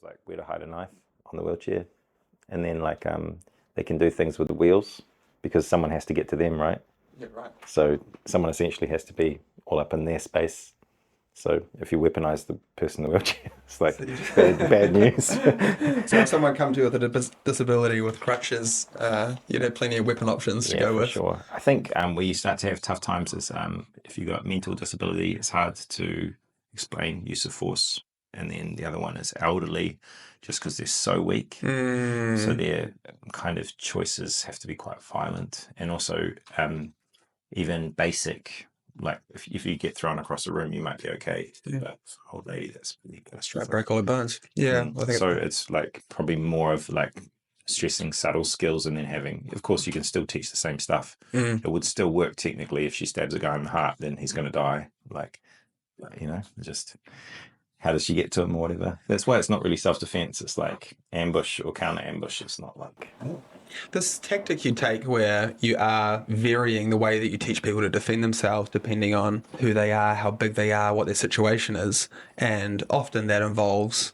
like where to hide a knife on the wheelchair. And then like they can do things with the wheels because someone has to get to them, right? Yeah, right. So someone essentially has to be all up in their space. So if you weaponize the person in the wheelchair, it's like bad news. So if someone comes to you with a disability with crutches, you'd have plenty of weapon options to go with. Sure. I think where you start to have tough times is if you've got mental disability, it's hard to explain use of force. And then the other one is elderly, just because they're so weak. So their kind of choices have to be quite violent. And also even basic, like if you get thrown across a room, you might be okay. Yeah. But for an old lady, that's really catastrophic. Break all the bones. Yeah. I think so it's like probably more of like stressing subtle skills and then having, of course, you can still teach the same stuff. It would still work technically. If she stabs a guy in the heart, then he's going to die. Like, just how does she get to him or whatever? That's why it's not really self-defense. It's like ambush or counter ambush. It's not like... This tactic you take where you are varying the way that you teach people to defend themselves depending on who they are, how big they are, what their situation is, and often that involves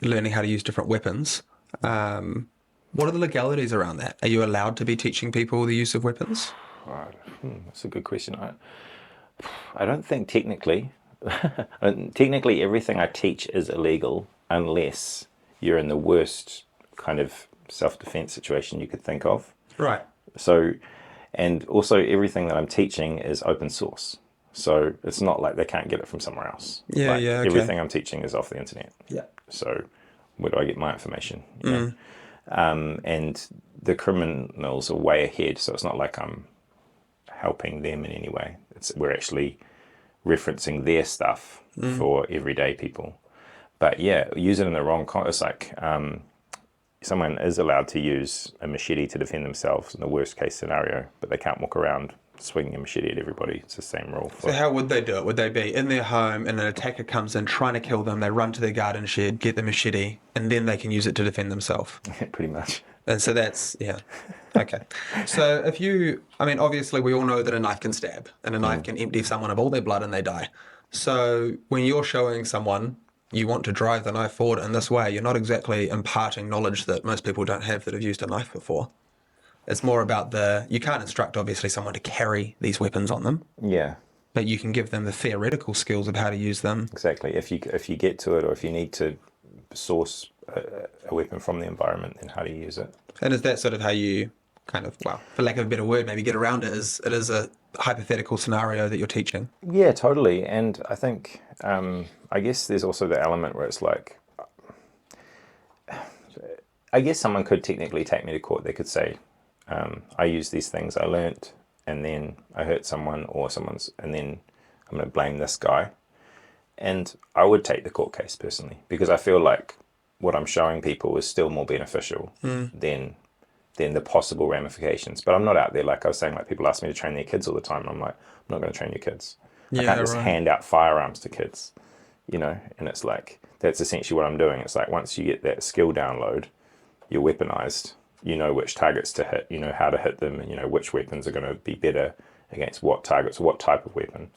learning how to use different weapons. What are the legalities around that? Are you allowed to be teaching people the use of weapons? That's a good question. I don't think technically. Technically, everything I teach is illegal unless you're in the worst kind of self-defense situation you could think of. Right. So, and also everything that I'm teaching is open source. So it's not like they can't get it from somewhere else. Yeah, okay. Everything I'm teaching is off the internet. Yeah. So where do I get my information? You know? And the criminals are way ahead, so it's not like I'm helping them in any way. We're actually referencing their stuff for everyday people. But yeah, use it in the wrong context. It's like someone is allowed to use a machete to defend themselves in the worst case scenario, but they can't walk around swinging a machete at everybody. It's the same rule. So how would they do it? Would they be in their home and an attacker comes in trying to kill them, they run to their garden shed, get the machete, and then they can use it to defend themselves? Pretty much. And so that's, yeah. Okay. So obviously we all know that a knife can stab and a knife can empty someone of all their blood and they die. So when you're showing someone you want to drive the knife forward in this way, you're not exactly imparting knowledge that most people don't have that have used a knife before. It's more about you can't instruct obviously someone to carry these weapons on them. Yeah. But you can give them the theoretical skills of how to use them. Exactly. If you get to it, or if you need to source a weapon from the environment, then how do you use it? And is that sort of how you kind of, for lack of a better word, maybe get around it? It is a hypothetical scenario that you're teaching? Yeah, totally. And I think, I guess there's also the element where it's like, I guess someone could technically take me to court. They could say, I use these things I learnt, and then I hurt someone and then I'm going to blame this guy. And I would take the court case personally, because I feel like what I'm showing people is still more beneficial than the possible ramifications. But I'm not out there, like I was saying, like people ask me to train their kids all the time, and I'm like, I'm not going to train your kids. I can't just hand out firearms to kids, and it's like, that's essentially what I'm doing. It's like, once you get that skill download, you're weaponized, you know which targets to hit, you know how to hit them, and you know which weapons are going to be better against what targets, what type of weapon.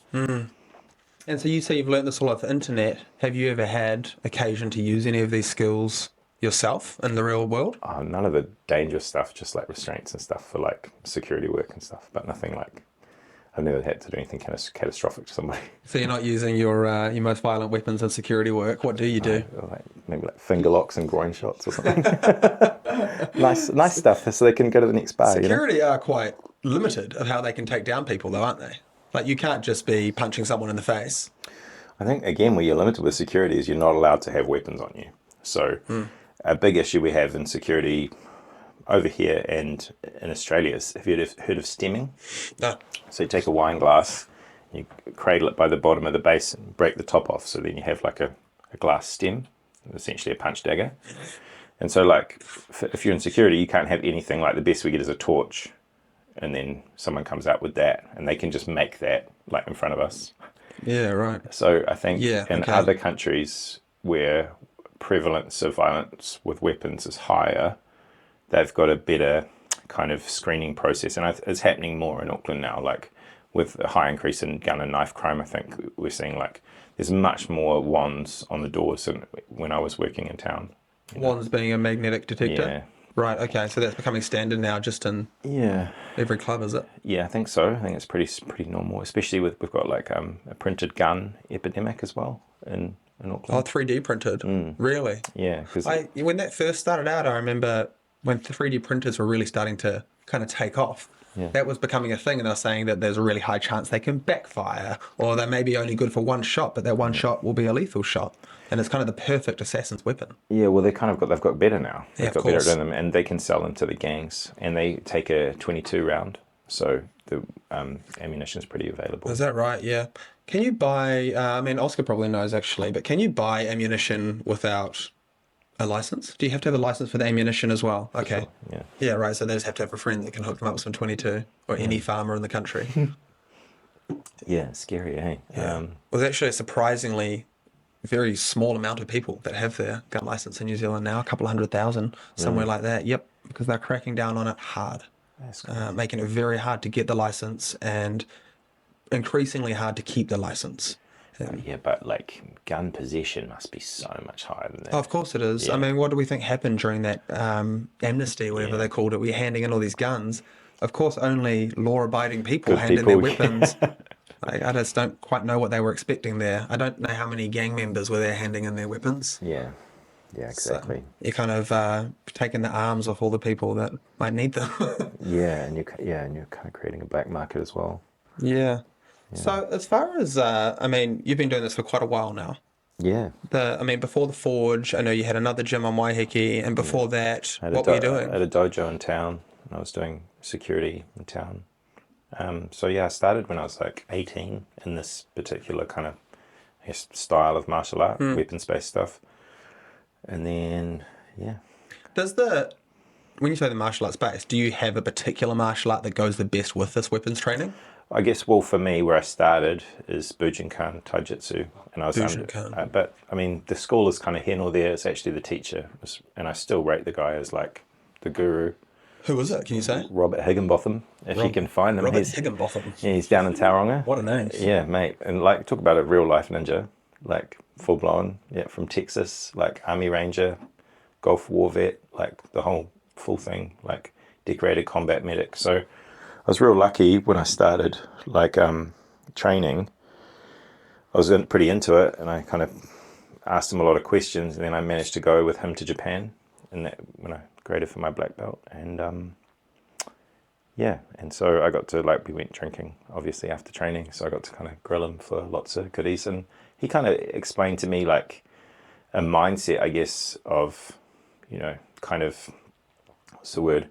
And so you say you've learned this all off the internet. Have you ever had occasion to use any of these skills yourself in the real world? None of the dangerous stuff, just like restraints and stuff for like security work and stuff, but nothing like, I've never had to do anything kind of catastrophic to somebody. So you're not using your most violent weapons in security work. What do you do? Maybe like finger locks and groin shots or something. nice stuff, so they can go to the next bar. Security are quite limited of how they can take down people, though, aren't they? Like, you can't just be punching someone in the face. I think, again, where you're limited with security is you're not allowed to have weapons on you. So a big issue we have in security over here and in Australia is, have you heard of stemming? No. So you take a wine glass, you cradle it by the bottom of the base and break the top off, so then you have like a glass stem, essentially a punch dagger. And so like, if you're in security, you can't have anything. Like, the best we get is a torch, and then someone comes out with that, and they can just make that like in front of us. Yeah, right. So I think in other countries where prevalence of violence with weapons is higher, they've got a better kind of screening process. And it's happening more in Auckland now, like with a high increase in gun and knife crime. I think we're seeing like there's much more wands on the doors than when I was working in town. Wands being a magnetic detector? Yeah. Right, okay, so that's becoming standard now just in Yeah. every club, is it? Yeah, I think so. I think it's pretty normal, especially we've got like a printed gun epidemic as well in Oh, Auckland. 3D printed? Really? Yeah, because When that first started out, I remember when 3D printers were really starting to kind of take off. Yeah. That was becoming a thing, and they're saying that there's a really high chance they can backfire, or they may be only good for one shot, but that one shot will be a lethal shot, and it's kind of the perfect assassin's weapon. yeah, well they've got better now. Yeah, They've of got better at course. doing them, and they can sell them to the gangs, and they take a 22 round, so the ammunition is pretty available. Is that right? Yeah. Can you buy? I mean, Oscar probably knows actually, but can you buy ammunition without a license? Do you have to have a license for the ammunition as well? Okay. Sure, yeah. Yeah, right. So they just have to have a friend that can hook them up with some 22, or any farmer in the country. Yeah, scary, eh? Yeah. Well, there's actually a surprisingly very small amount of people that have their gun license in New Zealand now, a couple of 100,000, somewhere like that. Yep, because they're cracking down on it hard, making it very hard to get the license and increasingly hard to keep the license. Yeah, but like gun possession must be so much higher than that. Oh, of course it is. Yeah. I mean, what do we think happened during that amnesty, whatever they called it? We're handing in all these guns. Of course, only law-abiding people Good hand in their people, weapons. I just don't quite know what they were expecting there. I don't know how many gang members were there handing in their weapons. Yeah, yeah, exactly. So you're kind of taking the arms off all the people that might need them. Yeah, and you're kind of creating a black market as well. Yeah. So as far as, I mean, you've been doing this for quite a while now. Yeah. Before the Forge, I know you had another gym on Waiheke, and before that, what were you doing? I had a dojo in town, and I was doing security in town. So yeah, I started when I was like 18 in this particular kind of, I guess, style of martial art, weapons-based stuff. And then, yeah. When you say the martial arts space, do you have a particular martial art that goes the best with this weapons training? I guess, well, for me, where I started is Bujinkan Taijutsu, and I was Bujinkan. but I mean, the school is kind of here nor there. It's actually the teacher, and I still rate the guy as like the guru. Who is it? Can you say? Robert Higginbotham, if you can find him. Robert Higginbotham. Yeah, he's down in Tauranga. What a name. Yeah, mate, and like talk about a real life ninja, like full blown, yeah, from Texas, like Army Ranger, Gulf War vet, like the whole full thing, like decorated combat medic. So I was real lucky when I started like training. I was pretty into it, and I kind of asked him a lot of questions, and then I managed to go with him to Japan, and that when I graded for my black belt, and yeah, and so I got to we went drinking obviously after training, so I got to kind of grill him for lots of goodies, and he kind of explained to me like a mindset, I guess, of kind of what's the word.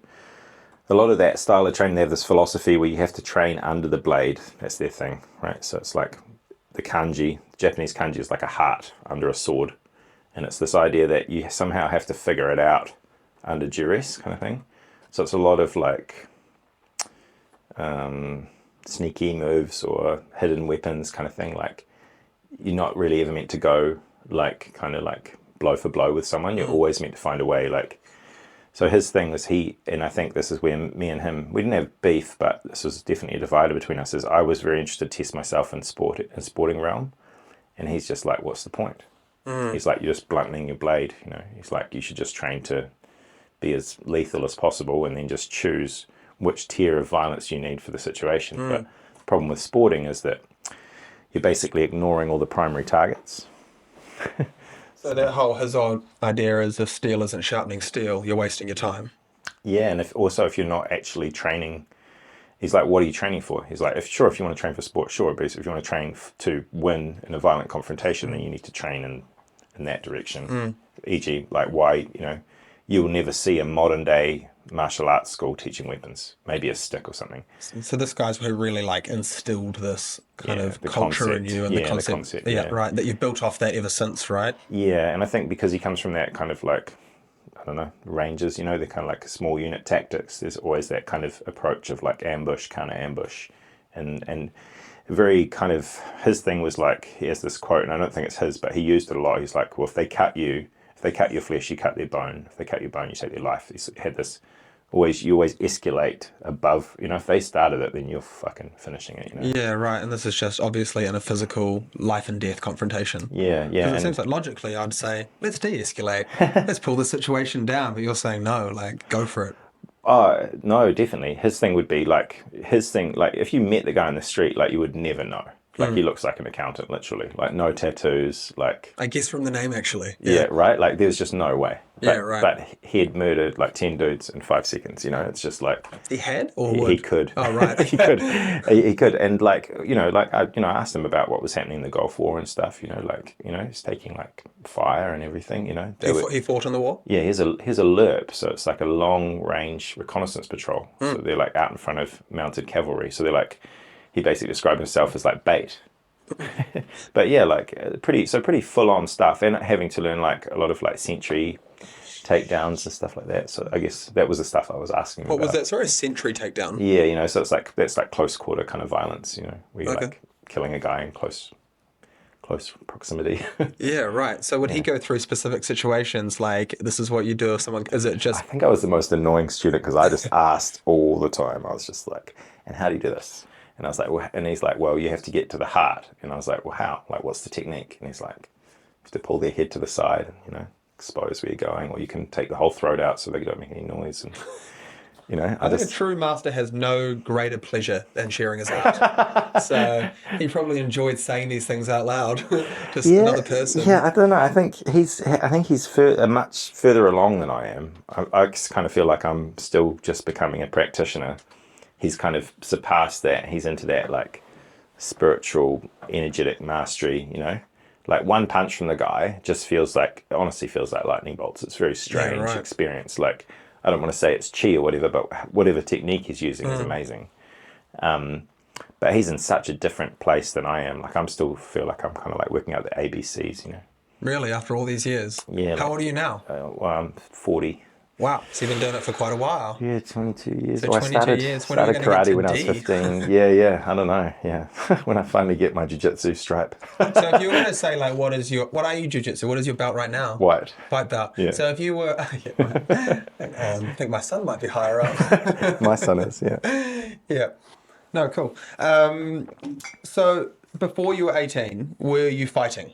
A lot of that style of training, they have this philosophy where you have to train under the blade. That's their thing, right? So it's like the kanji, Japanese kanji is like a heart under a sword. And it's this idea that you somehow have to figure it out under duress kind of thing. So it's a lot of like sneaky moves or hidden weapons kind of thing. Like you're not really ever meant to go like kind of like blow for blow with someone. You're always meant to find a way like. So his thing was and I think this is where me and him, we didn't have beef, but this was definitely a divider between us, is I was very interested to test myself in sporting realm. And he's just like, what's the point? He's like, you're just blunting your blade, He's like, you should just train to be as lethal as possible and then just choose which tier of violence you need for the situation. But the problem with sporting is that you're basically ignoring all the primary targets. So his whole idea is if steel isn't sharpening steel, you're wasting your time. Yeah, and if you're not actually training, he's like, what are you training for? He's like, if you want to train for sport, sure, but if you want to train to win in a violent confrontation, then you need to train in that direction. E.g., like why, you will never see a modern day martial arts school teaching weapons, maybe a stick or something. So this guy's who really instilled this kind of culture in you and the concept. Yeah, right, that you've built off that ever since, right? Yeah, and I think because he comes from that kind of like, I don't know, ranges, they're kind of like small unit tactics. There's always that kind of approach of like ambush, counter ambush, and very kind of, his thing was like, he has this quote, and I don't think it's his, but he used it a lot. He's like, well, if they cut your flesh, you cut their bone. If they cut your bone, you take their life. He had this you always escalate above. If they started it, then you're fucking finishing it. Yeah, right. And this is just obviously in a physical life and death confrontation. Yeah. Because it seems like logically I'd say, let's de-escalate. Let's pull the situation down. But you're saying no, like go for it. Oh, no, definitely. His thing would be like, if you met the guy in the street, like you would never know. Like he looks like an accountant, literally. Like no tattoos, like... I guess from the name, actually. Yeah, right? Like there's just no way. Yeah, right. But he had murdered like 10 dudes in 5 seconds, It's just like... He had or he would? could. Oh, right. He could. He could. And like, I asked him about what was happening in the Gulf War and stuff, he's taking like fire and everything, He fought in the war? Yeah, here's a LERP, so it's like a long range reconnaissance patrol. So they're like out in front of mounted cavalry. So they're like, he basically described himself as like bait. But yeah, like pretty full on stuff, and having to learn like a lot of like sentry takedowns and stuff like that. So I guess that was the stuff I was asking him What about. was that? Sorry, a sentry takedown? Yeah, so it's like that's like close quarter kind of violence, where you're like killing a guy in close proximity. Yeah, right. So would he go through specific situations like this is what you do if someone... Is it just... I think I was the most annoying student because I just asked all the time. I was just like, and how do you do this? And I was like, well, and he's like, well, you have to get to the heart. And I was like, well, how? Like, what's the technique? And he's like, you have to pull their head to the side and, expose where you're going, or you can take the whole throat out so they don't make any noise. And, I think a true master has no greater pleasure than sharing his art. So he probably enjoyed saying these things out loud. Just another person. Yeah, I don't know. I think he's much further along than I am. I just kind of feel like I'm still just becoming a practitioner. He's kind of surpassed that. He's into that like spiritual, energetic mastery, Like one punch from the guy honestly feels like lightning bolts. It's a very strange experience. Like, I don't want to say it's chi or whatever, but whatever technique he's using is amazing. But he's in such a different place than I am. Like, I'm still feel like I'm kind of like working out the ABCs, Really, after all these years? Yeah. How old are you now? Well, I'm 40. Wow, so you've been doing it for quite a while. Yeah, 22 years. So Well, 22 years. When started karate when I was D? 15. Yeah, I don't know. Yeah, when I finally get my jiu-jitsu stripe. So if you were going to say, like, what are you jiu-jitsu? What is your belt right now? White belt. Yeah. So if you were... I think my son might be higher up. My son is, yeah. Yeah. No, cool. So before you were 18, were you fighting?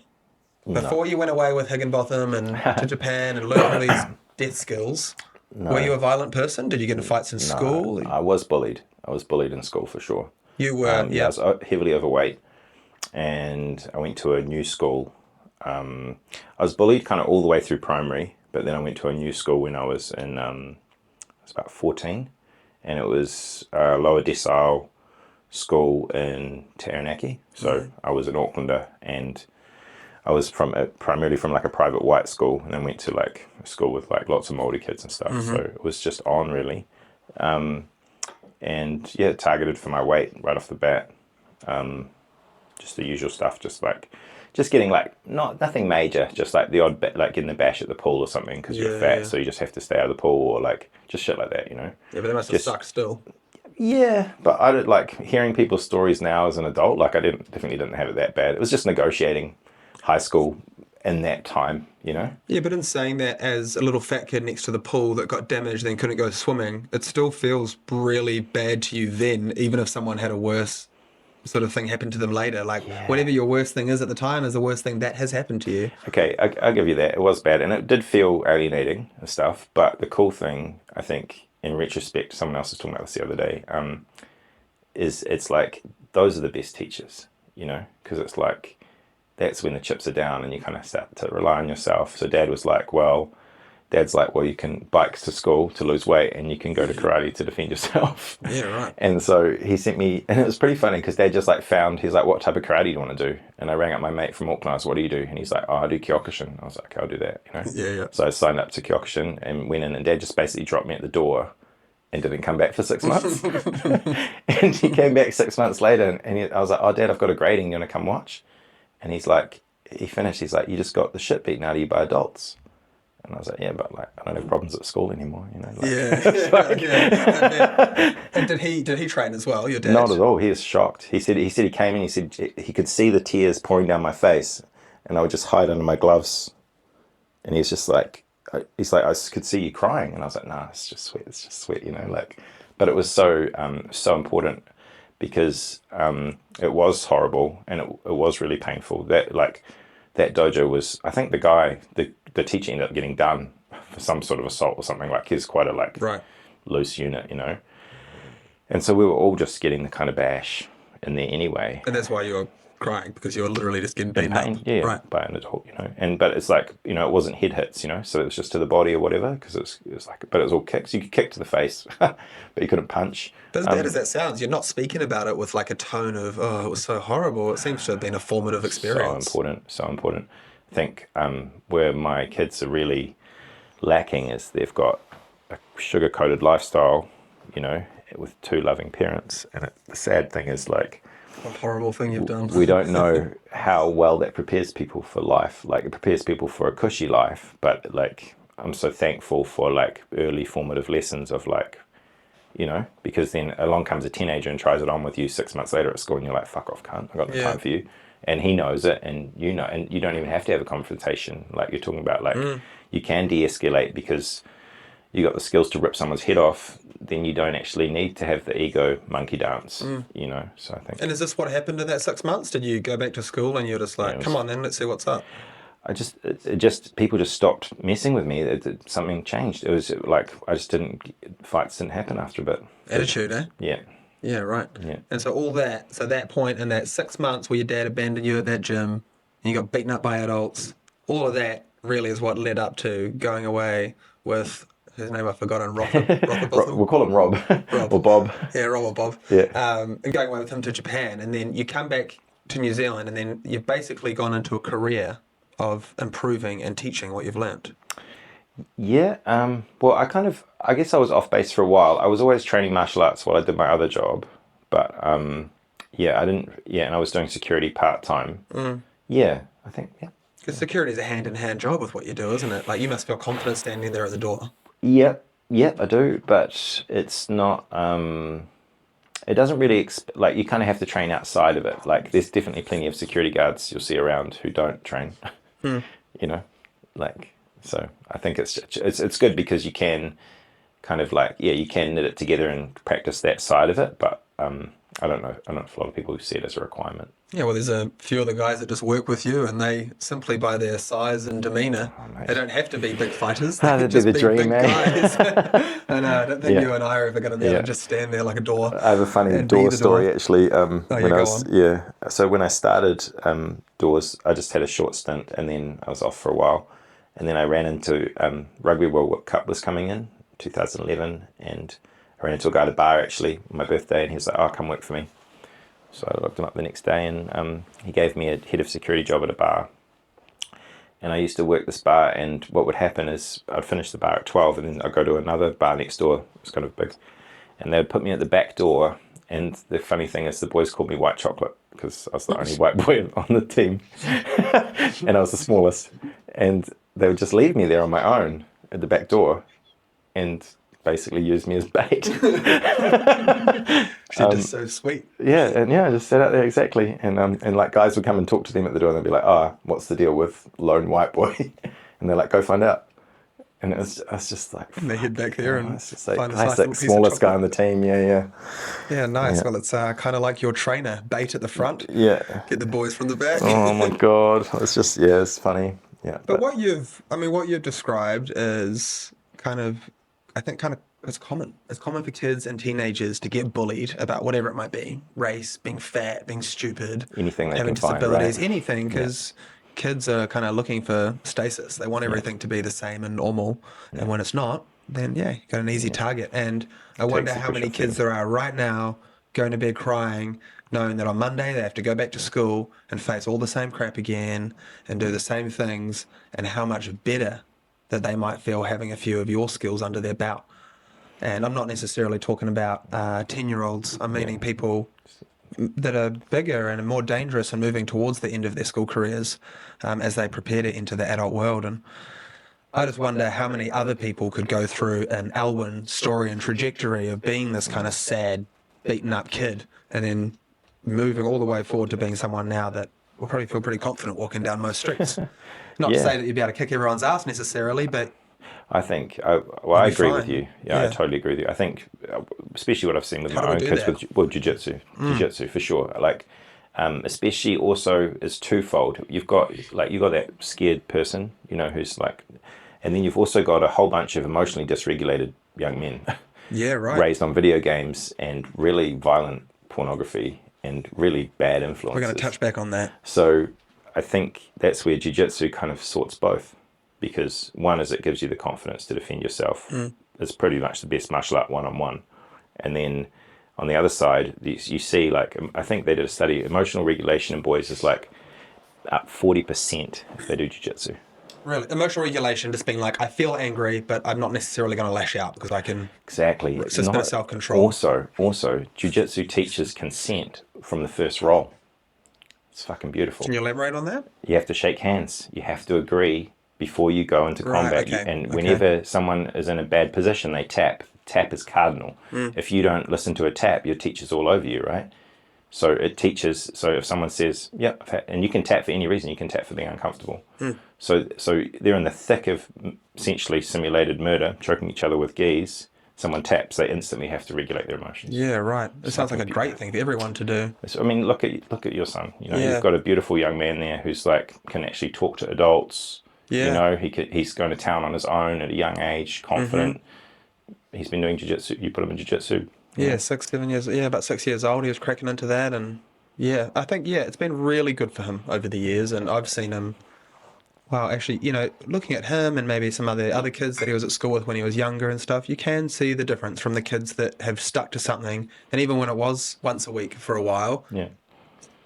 Before you went away with Higginbotham and to Japan and learned all these death skills, were you a violent person? Did you get in fights in school? I was bullied. I was bullied in school for sure. You were, I was heavily overweight, and I went to a new school. I was bullied kind of all the way through primary, but then I went to a new school when I was about 14, and it was a lower decile school in Taranaki. So I was an Aucklander, and I was primarily from like a private white school, and then went to like a school with like lots of Māori kids and stuff. So it was just on really, and yeah, targeted for my weight right off the bat. Just the usual stuff, just getting like nothing major, just like the odd bit, like getting the bash at the pool or something because you're fat, so you just have to stay out of the pool, or like just shit like that, Yeah, but that must have sucked still. Yeah, but I did like hearing people's stories now as an adult. Like I definitely didn't have it that bad. It was just negotiating high school in that time, Yeah, but in saying that, as a little fat kid next to the pool that got damaged then couldn't go swimming, it still feels really bad to you then, even if someone had a worse sort of thing happen to them later. Like whatever your worst thing is at the time is the worst thing that has happened to you. Okay, I'll give you that. It was bad, and it did feel alienating and stuff. But the cool thing, I think, in retrospect, someone else was talking about this the other day, is it's like those are the best teachers, because it's like that's when the chips are down and you kind of start to rely on yourself. So Dad's like, well, you can bike to school to lose weight, and you can go to karate to defend yourself. Yeah, right. And so he sent me, and it was pretty funny because Dad just like he's like, what type of karate do you want to do? And I rang up my mate from Auckland. I was, what do you do? And he's like, oh, I do Kyokushin. I was like, okay, I'll do that, Yeah. So I signed up to Kyokushin and went in, and Dad just basically dropped me at the door and didn't come back for 6 months. And he came back 6 months later, and I was like, oh, Dad, I've got a grading. You want to come watch? And he's like, he finished. He's like, you just got the shit beaten out of you by adults. And I was like, yeah, but like I don't have problems at school anymore, Yeah. And did he train as well, your dad? Not at all. He was shocked. He said he came in. He said he could see the tears pouring down my face, and I would just hide under my gloves. And he was just like, he's like, I could see you crying. And I was like, nah, it's just sweat, like, but it was so important because it was horrible and it was really painful. That dojo was, I think the teacher ended up getting done for some sort of assault or something. Like he's quite a Right. loose unit, and so we were all just getting the kind of bash in there anyway. And that's why you were crying, because you were literally just getting beaten Pain, up. yeah, Right. by an adult, but it's like, it wasn't head hits, so it was just to the body or whatever, because it was like, but it was all kicks. You could kick to the face, but you couldn't punch. But as bad as that sounds, you're not speaking about it with like a tone of, oh, it was so horrible. It seems to have been a formative experience. So important. I think where my kids are really lacking is they've got a sugar-coated lifestyle, with two loving parents, and the sad thing is, like, What a horrible thing you've done. we don't know how well that prepares people for life. Like, it prepares people for a cushy life, but like, I'm so thankful for like early formative lessons of like, because then along comes a teenager and tries it on with you 6 months later at school, and you're like, fuck off, cunt, I got no time for you. And he knows it, and and you don't even have to have a confrontation. Like you're talking about, like you can de-escalate because you got the skills to rip someone's head off. Then you don't actually need to have the ego monkey dance, So I think. And is this what happened in that 6 months? Did you go back to school and you're just like, come on then, let's see what's up? People just stopped messing with me. Something changed. It was like fights didn't happen after a bit. Attitude, eh? Yeah. Yeah, right. Yeah. And so that point in that 6 months where your dad abandoned you at that gym and you got beaten up by adults, all of that really is what led up to going away with, his name I've forgotten, We'll call him Rob. Or Bob. Yeah, Rob or Bob. Yeah. And going away with him to Japan, and then you come back to New Zealand, and then you've basically gone into a career of improving and teaching what you've learnt. Yeah. Well, I guess I was off base for a while. I was always training martial arts while I did my other job, but I didn't. Yeah, and I was doing security part time. Yeah, I think. Yeah. Because security is a hand-in-hand job with what you do, isn't it? Like, you must feel confident standing there at the door. Yep, I do, but it's not. It doesn't really like, you kind of have to train outside of it. Like, there's definitely plenty of security guards you'll see around who don't train. Like, so I think it's good because you can kind of like, you can knit it together and practice that side of it, but I don't know if a lot of people see it as a requirement. Yeah, well, there's a few of the guys that just work with you, and they simply by their size and demeanour, they don't have to be big fighters. They That'd be the dream, big guys. And I don't think Yeah. you and I are ever going to be able to just stand there like a door. I have a funny and be door the story door. actually. go on. So when I started doors, I just had a short stint, and then I was off for a while, and then I ran into Rugby World Cup was coming in 2011, and I ran into a guy at a bar actually on my birthday, and he was like, "Oh, come work for me." So I looked him up the next day, and he gave me a head of security job at a bar. And I used to work this bar, and what would happen is I'd finish the bar at 12, and then I'd go to another bar next door. It was kind of big. And they would put me at the back door, and the funny thing is the boys called me White Chocolate because I was the only white boy on the team. And I was the smallest. And they would just leave me there on my own at the back door and basically use me as bait. She's just so sweet. Yeah, I just sat out there, exactly. And like, guys would come and talk to them at the door, and they'd be like, "Oh, what's the deal with lone white boy?" And they're like, "Go find out." And I was just like, And they head back there and it's just like find this nice classic little piece of smallest guy chocolate. on the team. Yeah. Yeah, nice. Yeah. Well, it's kind of like your trainer, bait at the front, Yeah. get the boys from the back. Oh my god, it's just, it's funny. Yeah. But what you've described is kind of it's common. It's common for kids and teenagers to get bullied about whatever it might be: race, being fat, being stupid, Anything they having can find, disabilities, right? anything. Because kids are kind of looking for stasis. They want everything to be the same and normal. And when it's not, then you got an easy target. And I wonder the how many push off kids there are right now going to bed crying, knowing that on Monday they have to go back to school and face all the same crap again and do the same things, and how much better that they might feel having a few of your skills under their belt. And I'm not necessarily talking about 10-year-olds. I'm meaning people that are bigger and more dangerous and moving towards the end of their school careers as they prepare to enter the adult world. And I just wonder how many other people could go through an Elwyn story and trajectory of being this kind of sad, beaten up kid, and then moving all the way forward to being someone now that will probably feel pretty confident walking down most streets. Not to say that you'd be able to kick everyone's ass necessarily, but I think, You'll I be agree fine. with you. Yeah, I totally agree with you. I think, especially what I've seen with How my do we own do kids that? with jiu-jitsu for sure. Like, especially also is twofold. You've got that scared person, who's like, and then you've also got a whole bunch of emotionally dysregulated young men Yeah, right. raised on video games and really violent pornography and really bad We're going to influences. touch back on that. So I think that's where jiu-jitsu kind of sorts both, because one is it gives you the confidence to defend yourself. It's pretty much the best martial art one-on-one. And then on the other side, you see, like, I think they did a study, emotional regulation in boys is like up 40% if they do jiu-jitsu. Really, emotional regulation just being like, I feel angry, but I'm not necessarily going to lash out because I can. Exactly. It's just a bit of self-control. Also, jiu-jitsu teaches consent from the first roll. It's fucking beautiful. Can you elaborate on that? You have to shake hands. You have to agree before you go into combat. Okay, And okay. whenever someone is in a bad position, they tap. Tap is cardinal. If you don't listen to a tap, your teacher's all over you, right? So it teaches. So if someone says, "Yeah," and you can tap for any reason, you can tap for being uncomfortable. So they're in the thick of essentially simulated murder, choking each other with gis. Someone taps, they instantly have to regulate their emotions. Yeah, right. It sounds like a great thing for everyone to do. So, I mean, look at your son. Yeah. You've got a beautiful young man there who's like can actually talk to adults. Yeah. He's going to town on his own at a young age, confident. He's been doing jiu-jitsu. You put him in jiu-jitsu. Yeah, 6, 7 years. Yeah, about 6 years old. He was cracking into that, and yeah, I think it's been really good for him over the years, and I've seen him. Well, actually, looking at him and maybe some other kids that he was at school with when he was younger and stuff, you can see the difference from the kids that have stuck to something, and even when it was once a week for a while, Yeah.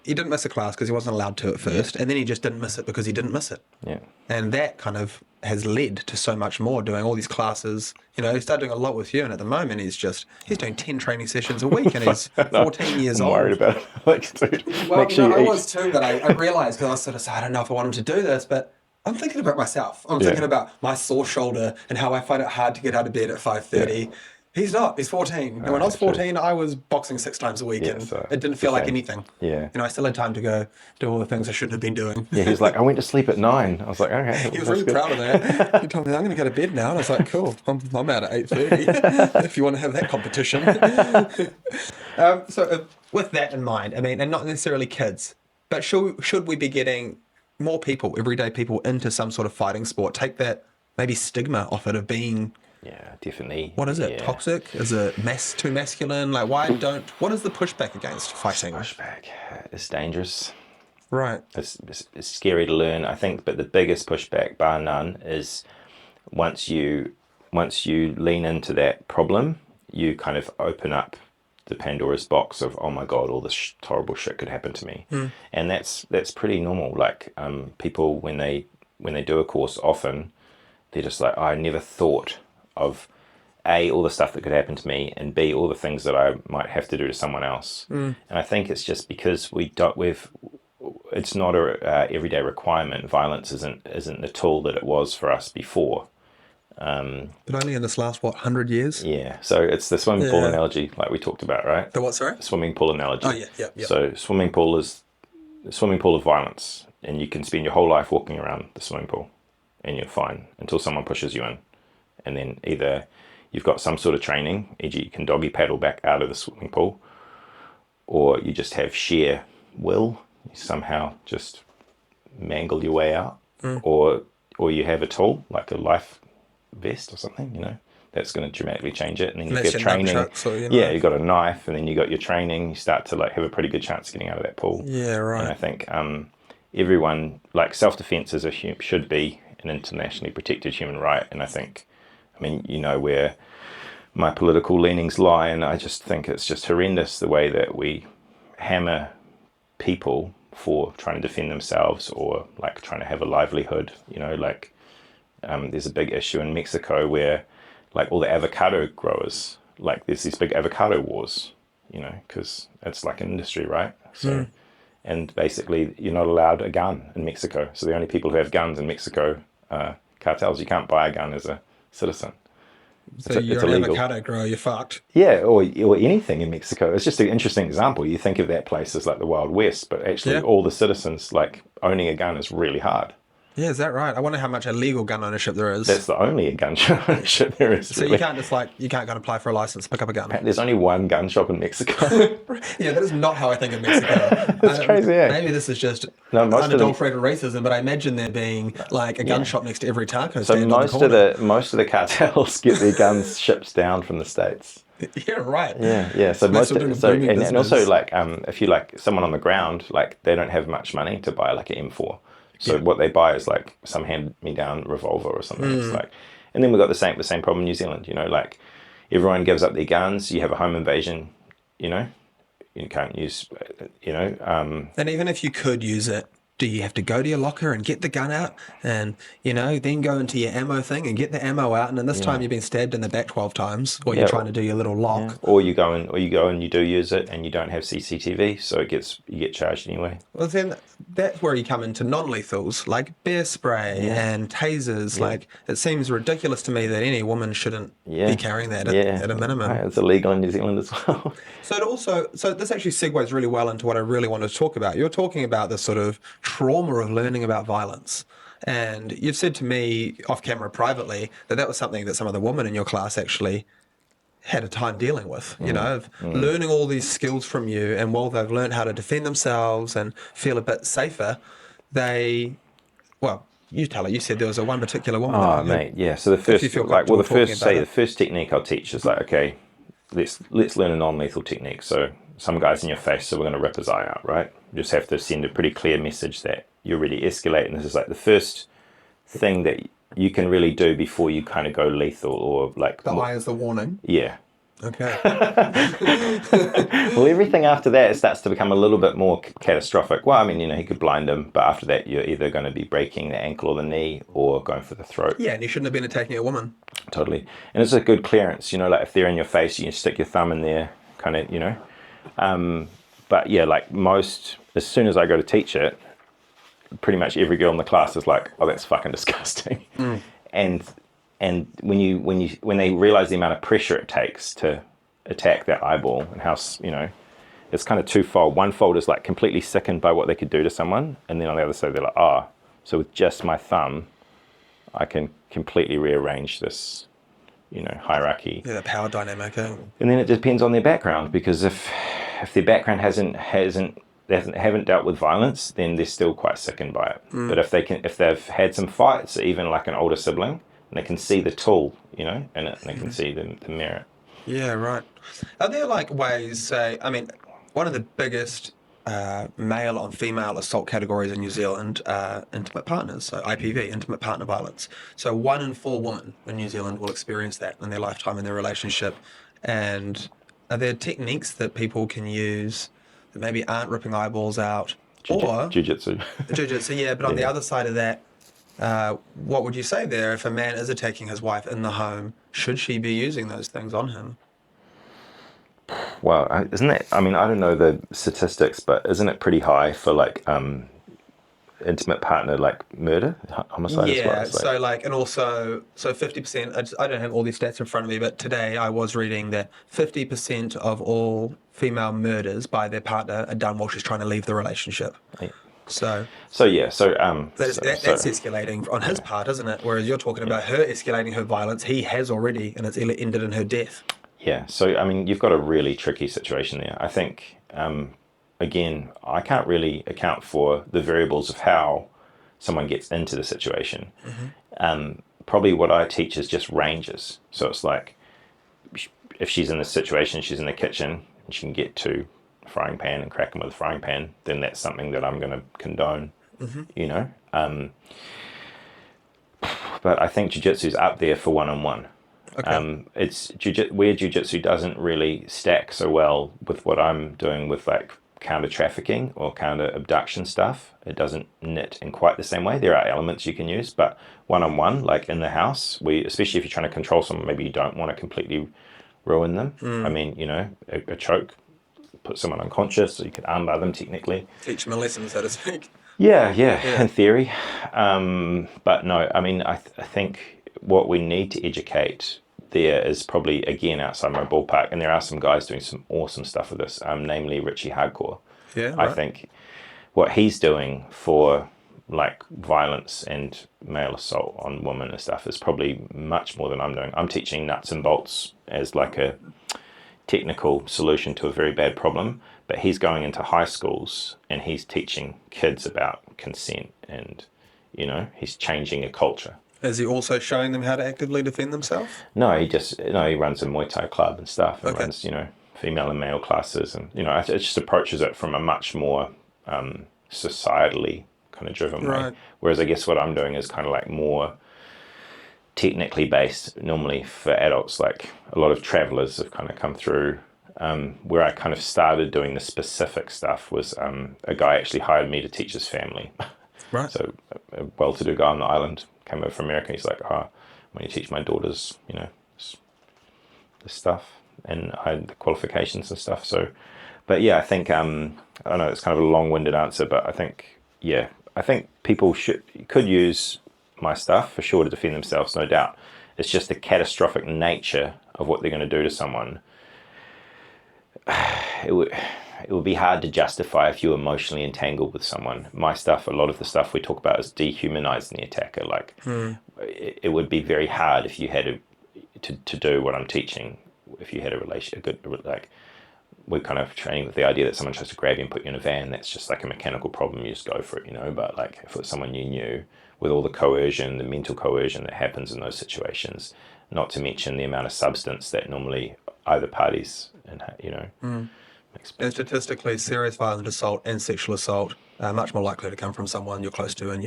he didn't miss a class because he wasn't allowed to at first, and then he just didn't miss it because he didn't miss it. Yeah. And that kind of has led to so much more, doing all these classes. He started doing a lot with you, and at the moment he's doing 10 training sessions a week, and he's 14 years I'm old. worried about it. Like, dude, Well, make sure you I eat. was too, but I realised, because I was sort of saying, I don't know if I want him to do this, but I'm thinking about myself. I'm thinking about my sore shoulder and how I find it hard to get out of bed at 5:30. Yeah. He's not. He's 14. And when I was 14, I was boxing 6 times a week, and so it didn't feel like anything. Yeah. I still had time to go do all the things I shouldn't have been doing. Yeah, he's like, I went to sleep at 9. I was like, okay. He was really proud of that. He told me, I'm going to go to bed now. And I was like, cool, I'm out at 8:30 if you want to have that competition. With that in mind, I mean, and not necessarily kids, but should we be getting more people, everyday people, into some sort of fighting sport? Take that maybe stigma off it of being... Yeah, definitely. What is it? Yeah. Toxic? Is it too masculine? Like, what is the pushback against fighting? Pushback. It's dangerous. Right. It's scary to learn, I think, but the biggest pushback, bar none, is once you lean into that problem, you kind of open up the Pandora's box of, oh my God, all this horrible shit could happen to me. And that's pretty normal. Like, people, when they do a course, often they're just like, oh, I never thought of A, all the stuff that could happen to me, and B, all the things that I might have to do to someone else. And I think it's just because it's not a everyday requirement. Violence isn't the tool that it was for us before. But only in this last, 100 years? Yeah. So it's the swimming pool analogy, like we talked about, right? The what, sorry? Swimming pool analogy. Oh, yeah. So swimming pool is the swimming pool of violence, and you can spend your whole life walking around the swimming pool, and you're fine until someone pushes you in. And then either you've got some sort of training, e.g. you can doggy paddle back out of the swimming pool, or you just have sheer will, you somehow just mangle your way out, or you have a tool, like a life vest or something, that's going to dramatically change it. And then you get training. Yeah, you've got a knife, and then you got your training, you start to like have a pretty good chance of getting out of that pool. Yeah, right. And I think everyone, like, self-defense should be an internationally protected human right. And I mean, where my political leanings lie, and I just think it's just horrendous the way that we hammer people for trying to defend themselves or like trying to have a livelihood. There's a big issue in Mexico where like all the avocado growers, like there's these big avocado wars, because it's like an industry, right? So, and basically you're not allowed a gun in Mexico. So the only people who have guns in Mexico are cartels. You can't buy a gun as a citizen. So you're an avocado grower, you're fucked. Yeah, or anything in Mexico. It's just an interesting example. You think of that place as like the Wild West, but actually all the citizens, like, owning a gun is really hard. Yeah, is that right? I wonder how much illegal gun ownership there is. That's the only gun shop ownership there is. So really. you can't just you can't go and apply for a license, pick up a gun. There's only one gun shop in Mexico. Yeah, that is not how I think of Mexico. It's crazy, eh? Maybe this is just No, most of them. unadulterated racism, but I imagine there being like a gun shop next to every taco So stand on the corner. most of the cartels get their guns shipped down from the States. Yeah, right. Yeah. So they're still doing booming and also business. like if you like someone on the ground, like they don't have much money to buy like an M4. So what they buy is like some hand-me-down revolver or something. It's like, and then we've got the same problem in New Zealand. You know, like everyone gives up their guns. You have a home invasion. You know, you can't use. You know. And even if you could use it, do you have to go to your locker and get the gun out and, then go into your ammo thing and get the ammo out, and then this time you've been stabbed in the back 12 times while you're trying to do your little lock. Yeah. Or you go and you do use it and you don't have CCTV, so you get charged anyway. Well, then that's where you come into non-lethals like bear spray and tasers. Like, it seems ridiculous to me that any woman shouldn't be carrying that at a minimum. Right, it's illegal in New Zealand as well. So this actually segues really well into what I really wanted to talk about. You're talking about this sort of trauma of learning about violence. And you've said to me off camera privately that was something that some of the women in your class actually had a time dealing with, of learning all these skills from you. And while they've learned how to defend themselves and feel a bit safer, you tell it. You said there was one particular woman. Oh, mate, yeah. So the first, the first technique I'll teach is like, okay, let's learn a non-lethal technique. So some guy's in your face, so we're going to rip his eye out, right? You just have to send a pretty clear message that you're ready to escalate, and this is like the first thing that you can really do before you kind of go lethal or like. The eye is the warning. Yeah. Okay. Well, everything after that, it starts to become a little bit more catastrophic. Well, I mean, he could blind him, but after that, you're either going to be breaking the ankle or the knee or going for the throat. Yeah, and you shouldn't have been attacking a woman. Totally. And it's a good clearance, like if they're in your face, you can stick your thumb in there, kind of, But yeah, like as soon as I go to teach it, pretty much every girl in the class is like, oh, that's fucking disgusting. And when they realize the amount of pressure it takes to attack that eyeball and how, it's kind of twofold. One fold is like completely sickened by what they could do to someone. And then on the other side, they're like, so with just my thumb, I can completely rearrange this, hierarchy. Yeah, the power dynamic. And then it depends on their background, because if their background they haven't dealt with violence, then they're still quite sickened by it. But if they've had some fights, even like an older sibling, and they can see the tool, in it, and they can see the merit. Yeah, right. Are there like ways, one of the biggest male on female assault categories in New Zealand are intimate partners, so IPV, intimate partner violence. So 1 in 4 women in New Zealand will experience that in their lifetime, in their relationship. And are there techniques that people can use that maybe aren't ripping eyeballs out? Or Jiu-jitsu. Jiu-jitsu, yeah, but on the other side of that, what would you say there? If a man is attacking his wife in the home, should she be using those things on him? Well, isn't it? I mean, I don't know the statistics, but isn't it pretty high for like intimate partner like murder, homicide? Yeah. As well? And also 50%. I don't have all these stats in front of me, but today I was reading that 50% of all female murders by their partner are done while she's trying to leave the relationship. Yeah. So that's escalating on his part, isn't it? Whereas you're talking about her escalating her violence. He has already, and it's ended in her death. Yeah. So I mean, you've got a really tricky situation there. I think again, I can't really account for the variables of how someone gets into the situation. Probably what I teach is just ranges. So it's like if she's in this situation, she's in the kitchen and she can get to frying pan and crack them with a frying pan, then that's something that I'm going to condone, but I think jiu-jitsu is up there for one-on-one. Okay. It's where jiu-jitsu doesn't really stack so well with what I'm doing with like counter trafficking or counter abduction stuff. It doesn't knit in quite the same way. There are elements you can use, but one-on-one, like in the house, especially if you're trying to control someone, maybe you don't want to completely ruin them. I mean, a choke, put someone unconscious, so you could armbar them technically. Teach them a lesson, so to speak. Yeah, in theory. But no, I mean, I think what we need to educate there is probably, again, outside my ballpark, and there are some guys doing some awesome stuff with this, namely Richie Hardcore. Yeah, right. I think what he's doing for like violence and male assault on women and stuff is probably much more than I'm doing. I'm teaching nuts and bolts as like a technical solution to a very bad problem, but he's going into high schools and he's teaching kids about consent, and he's changing a culture. Is he also showing them how to actively defend themselves? No, he runs a Muay Thai club and stuff, and Okay. runs female and male classes, and it just approaches it from a much more societally kind of driven way. Right. Whereas I guess what I'm doing is kind of like more technically based. Normally for adults, like a lot of travelers have kind of come through. Where I kind of started doing the specific stuff was a guy actually hired me to teach his family. Right. So a well-to-do guy on the island came over from America. He's like, when you teach my daughters, this stuff, and I had the qualifications and stuff. So, but yeah, I think I know it's kind of a long-winded answer, but I think people could use my stuff for sure to defend themselves, no doubt. It's just the catastrophic nature of what they're going to do to someone. It would be hard to justify if you're emotionally entangled with someone. My stuff, a lot of the stuff we talk about is dehumanizing the attacker. Like, it would be very hard if you had to do what I'm teaching. If you had we're kind of training with the idea that someone tries to grab you and put you in a van, that's just like a mechanical problem. You just go for it, But like, if it was someone you knew, with all the coercion, the mental coercion that happens in those situations, not to mention the amount of substance that normally either parties And statistically, serious violent assault and sexual assault are much more likely to come from someone you're close to and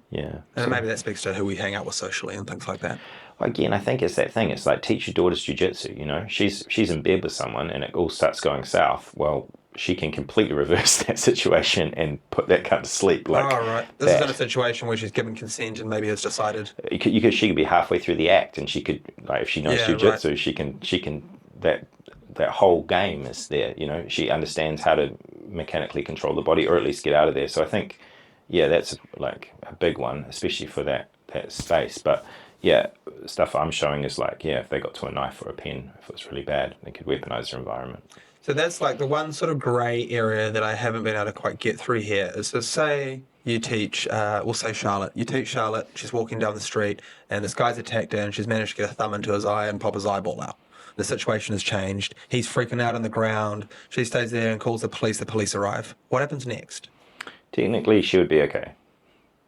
Yeah. And maybe that speaks to who we hang out with socially and things like that. Again, I think it's that thing. It's like, teach your daughter's jiu-jitsu, She's in bed with someone and it all starts going south. Well, she can completely reverse that situation and put that cunt to sleep. Like, right. This is in a situation where she's given consent and maybe has decided. She could be halfway through the act, and she could, like, if she knows jiu-jitsu, right. she can that whole game is there. She understands how to mechanically control the body, or at least get out of there. So I think, that's like a big one, especially for that space. But stuff I'm showing is like, if they got to a knife or a pen, if it was really bad, they could weaponize their environment. So that's like the one sort of grey area that I haven't been able to quite get through here. Is to say you teach, we'll say Charlotte. You teach Charlotte, she's walking down the street, and this guy's attacked her, and she's managed to get a thumb into his eye and pop his eyeball out. The situation has changed. He's freaking out on the ground. She stays there and calls the police. The police arrive. What happens next? Technically, she would be okay.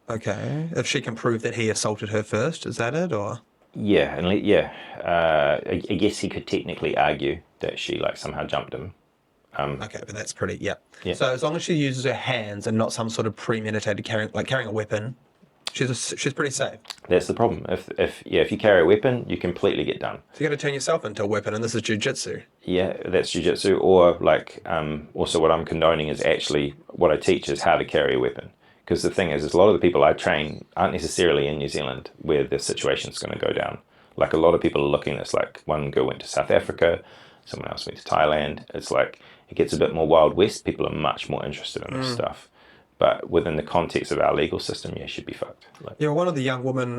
Okay. If she can prove that he assaulted her first, is that it, or? Yeah, I guess he could technically argue that she somehow jumped him. Okay, but that's pretty, yeah. So as long as she uses her hands and not some sort of premeditated carrying a weapon, she's pretty safe. That's the problem. If you carry a weapon, you completely get done. So you got to turn yourself into a weapon, and this is jiu-jitsu. Yeah, that's jiu-jitsu. Or also what I'm condoning is actually what I teach is how to carry a weapon. Because the thing is a lot of the people I train aren't necessarily in New Zealand where the situation's going to go down. Like, a lot of people are looking at this, like, one girl went to South Africa, someone else went to Thailand. It's like, it gets a bit more Wild West. People are much more interested in this stuff. But within the context of our legal system, she'd be fucked. One of the young women,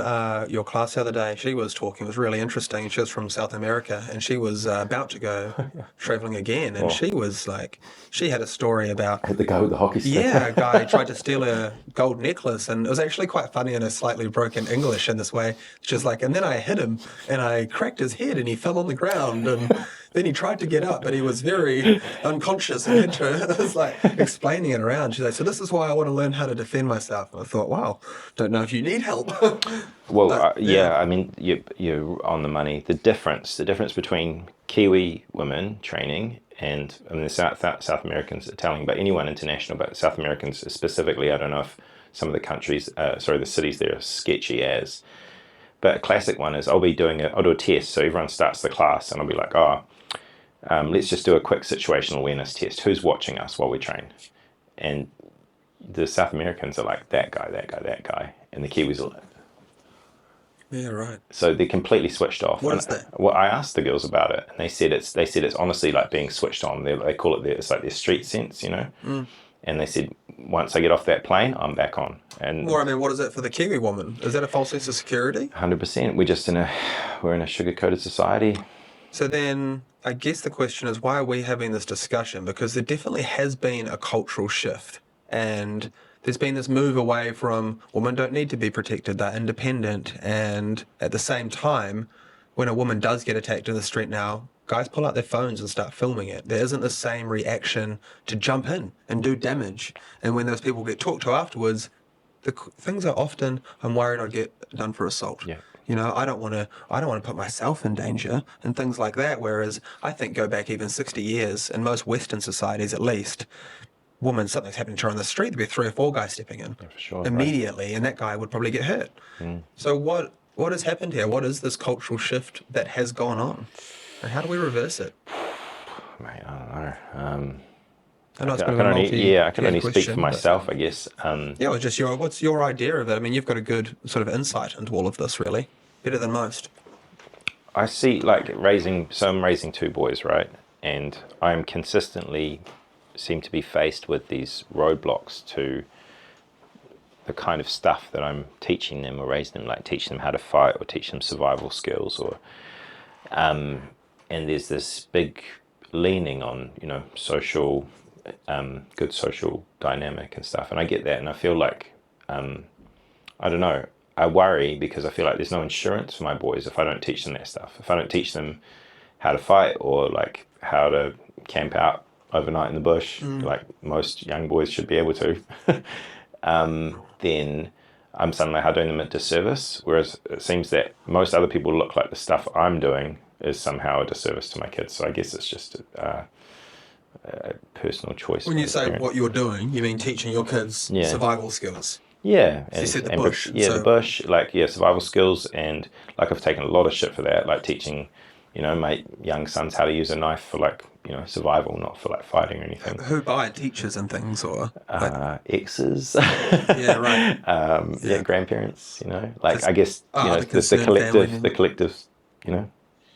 your class the other day, she was talking. It was really interesting. She was from South America, and she was about to go traveling again. And she was like, she had a story about the guy with the hockey stick. Yeah, a guy tried to steal her gold necklace, and it was actually quite funny in a slightly broken English in this way. She's like, and then I hit him, and I cracked his head, and he fell on the ground, and then he tried to get up, but he was very unconscious, and had to, it was like explaining it around. She's like, so this is why I want to learn how to defend myself. And I thought, wow, don't know if you need help. Well, I mean, you're on the money. The difference between Kiwi women training and the South Americans, Italian, but anyone international, but South Americans specifically, I don't know if some of the countries, the cities there are sketchy as. But a classic one is I'll do a test. So everyone starts the class and I'll be like, let's just do a quick situational awareness test. Who's watching us while we train? And the South Americans are like, that guy. And the Kiwis are like, yeah, right. So they're completely switched off. What is that? Well, I asked the girls about it, and they said it's honestly like being switched on. They call it it's like their street sense, And they said, once I get off that plane, I'm back on. And Well, I mean, what is it for the Kiwi woman? Is that a false sense of security? 100%. We're in a sugar-coated society. So then I guess the question is, why are we having this discussion? Because there definitely has been a cultural shift. And there's been this move away from women don't need to be protected, they're independent, and at the same time, when a woman does get attacked in the street now, guys pull out their phones and start filming it. There isn't the same reaction to jump in and do damage. And when those people get talked to afterwards, things are often, I'm worried I'd get done for assault. Yeah. You know, I don't want to put myself in danger and things like that. Whereas I think go back even 60 years, in most Western societies at least, something's happening to her on the street, there'd be 3 or 4 guys stepping in For sure, immediately, and that guy would probably get hurt. So what has happened here? What is this cultural shift that has gone on? And how do we reverse it? Mate, I don't know. I know it's I been can a only speak question, for myself, I guess. Yeah, well, just what's your idea of it? I mean, you've got a good sort of insight into all of this, really. Better than most. I see, like, I'm raising 2 boys, right? And I'm consistently seem to be faced with these roadblocks to the kind of stuff that I'm teaching them or raising them, like teaching them how to fight or teach them survival skills, or and there's this big leaning on, you know, social, good social dynamic and stuff, and I get that, and I feel like, I don't know, I worry because I feel like there's no insurance for my boys if I don't teach them that stuff. If I don't teach them how to fight or like how to camp out overnight in the bush, like most young boys should be able to, then I'm suddenly doing them a disservice. Whereas it seems that most other people look like the stuff I'm doing is somehow a disservice to my kids. So I guess it's just a personal choice. When you say what you're doing, you mean teaching your kids survival skills? Yeah, So you said the bush. The bush, like, survival skills, and like I've taken a lot of shit for that, like teaching, you know, my young sons how to use a knife for, like, you know, survival, not for like fighting or anything. Who buy teachers and things, or exes? Yeah, right. Grandparents, you know, like, I guess, you know, the collective, you know,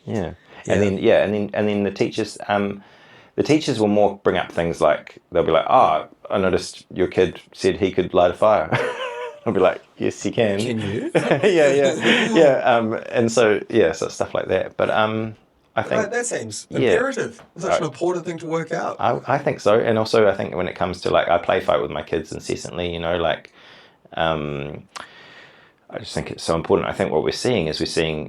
and then the teachers. The teachers will more bring up things like, they'll be like, I noticed your kid said he could light a fire. I'll be like, yes, he can. Can you? yeah. And so stuff like that. But I think that seems imperative. It's such an important thing to work out. I think so. And also I think when it comes to, like, I play fight with my kids incessantly, you know, like, I just think it's so important. I think what we're seeing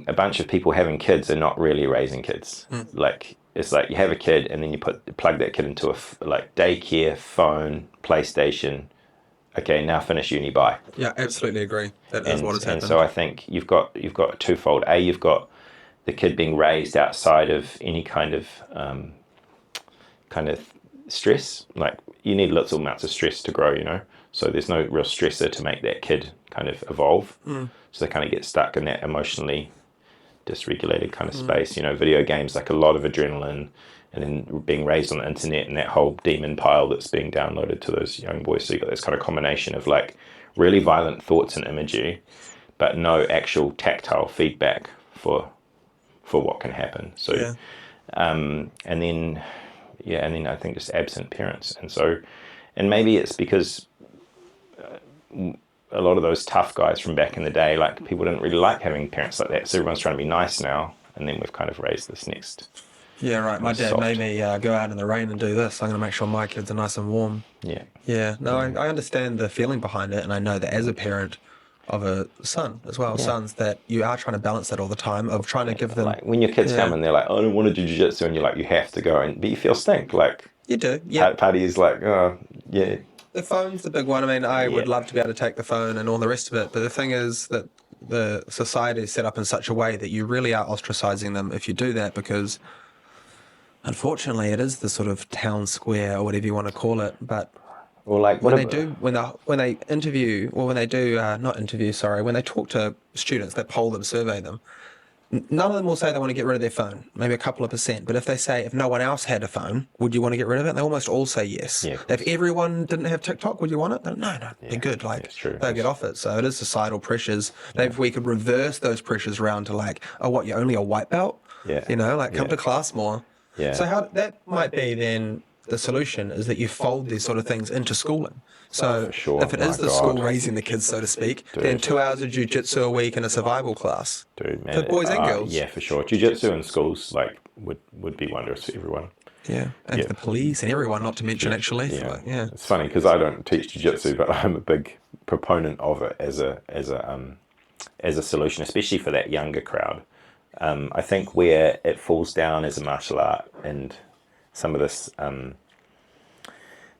a bunch of people having kids and not really raising kids. Like, it's like you have a kid and then you plug that kid into a daycare, phone, PlayStation. Okay, now finish uni, bye. Yeah, absolutely agree. That is what has happened. And so I think you've got twofold. A, you've got the kid being raised outside of any kind of stress. Like, you need lots of amounts of stress to grow, you know. So there's no real stressor to make that kid kind of evolve. So they kind of get stuck in that emotionally dysregulated kind of space, you know, video games, like a lot of adrenaline, and then being raised on the internet and that whole demon pile that's being downloaded to those young boys. So you got this kind of combination of, like, really violent thoughts and imagery, but no actual tactile feedback for what can happen. So and then I think just absent parents. And maybe it's because a lot of those tough guys from back in the day, like, people didn't really like having parents like that, so everyone's trying to be nice now, and then we've kind of raised this next. Yeah, right. My dad made me go out in the rain and do this. I'm going to make sure my kids are nice and warm. Yeah. No, I understand the feeling behind it, and I know that as a parent of a son as well, sons, that you are trying to balance that all the time, of trying to give them... Like, when your kids come and they're like, I don't want to do jiu-jitsu, and you're like, you have to go, but you feel stink. Like, you do, yeah. Party is like, oh, yeah. The phone's the big one. I mean, I would love to be able to take the phone and all the rest of it, but the thing is that the society is set up in such a way that you really are ostracizing them if you do that, because unfortunately it is the sort of town square, or whatever you want to call it. But or like when they talk to students, they poll them, survey them, none of them will say they want to get rid of their phone, maybe a couple of %. But if they say, if no one else had a phone, would you want to get rid of it? They almost all say yes. Yeah, if everyone didn't have TikTok, would you want it? No, they're good. Like, they'll get off it. So it is societal pressures. Maybe if we could reverse those pressures around to, like, oh, what, you're only a white belt? You know, like, come to class more. So how that might be then the solution, is that you fold these sort of things into schooling. So if it is the school raising the kids, so to speak, then 2 hours of jiu-jitsu a week in a survival class. Dude, man. For boys and girls. Yeah, for sure. Jiu-jitsu in schools, like, would be wondrous for everyone. Yeah, and Yeah. the police and everyone, not to mention actually. Yeah, Yeah. it's funny because I don't teach jiu-jitsu, but I'm a big proponent of it as a solution, especially for that younger crowd. I think where it falls down as a martial art and some of this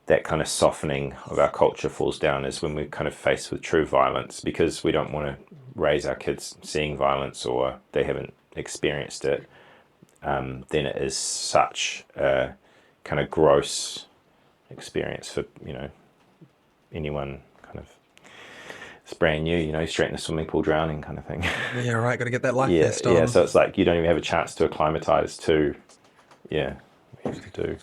that kind of softening of our culture falls down is when we're kind of faced with true violence, because we don't want to raise our kids seeing violence or they haven't experienced it. Then it is such a kind of gross experience for anyone kind of it's brand new, straight in a swimming pool drowning kind of thing. Yeah, right. Got to get that life Yeah, vest on. yeah. So it's like you don't even have a chance to acclimatize to, what you have to do.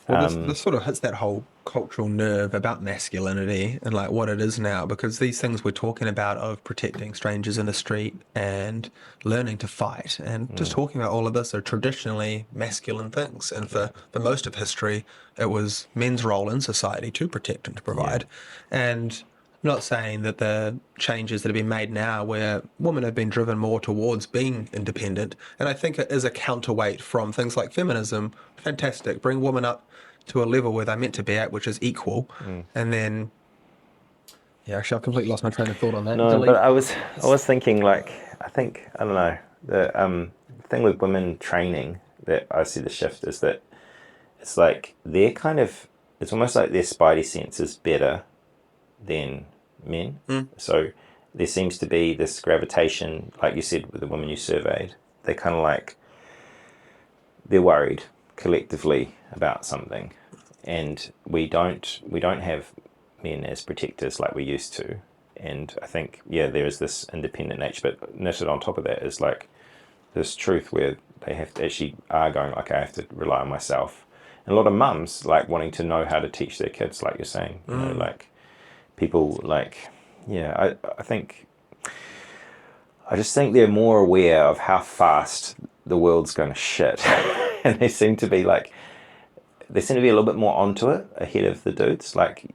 Well, this sort of hits that whole cultural nerve about masculinity and like what it is now, because these things we're talking about of protecting strangers in the street and learning to fight and just talking about all of this are traditionally masculine things. And for most of history, it was men's role in society to protect and to provide. And I'm not saying that the changes that have been made now where women have been driven more towards being independent, and I think it is a counterweight from things like feminism. Fantastic. Bring women up to a level where they're meant to be at, which is equal. And then, yeah, actually, I've completely lost my train of thought on that. No, Delete. but I was thinking I don't know, the thing with women training that I see the shift is that it's like it's almost like their spidey sense is better than men. So there seems to be this gravitation, like you said with the women you surveyed. They kind of like they're worried collectively about something, and we don't have men as protectors like we used to. And I think there is this independent nature, but knitted on top of that is like this truth where they have to actually are going like, I have to rely on myself. And a lot of mums like wanting to know how to teach their kids, like you're saying, like people like I just think they're more aware of how fast the world's going to shit. And they seem to be a little bit more onto it ahead of the dudes. Like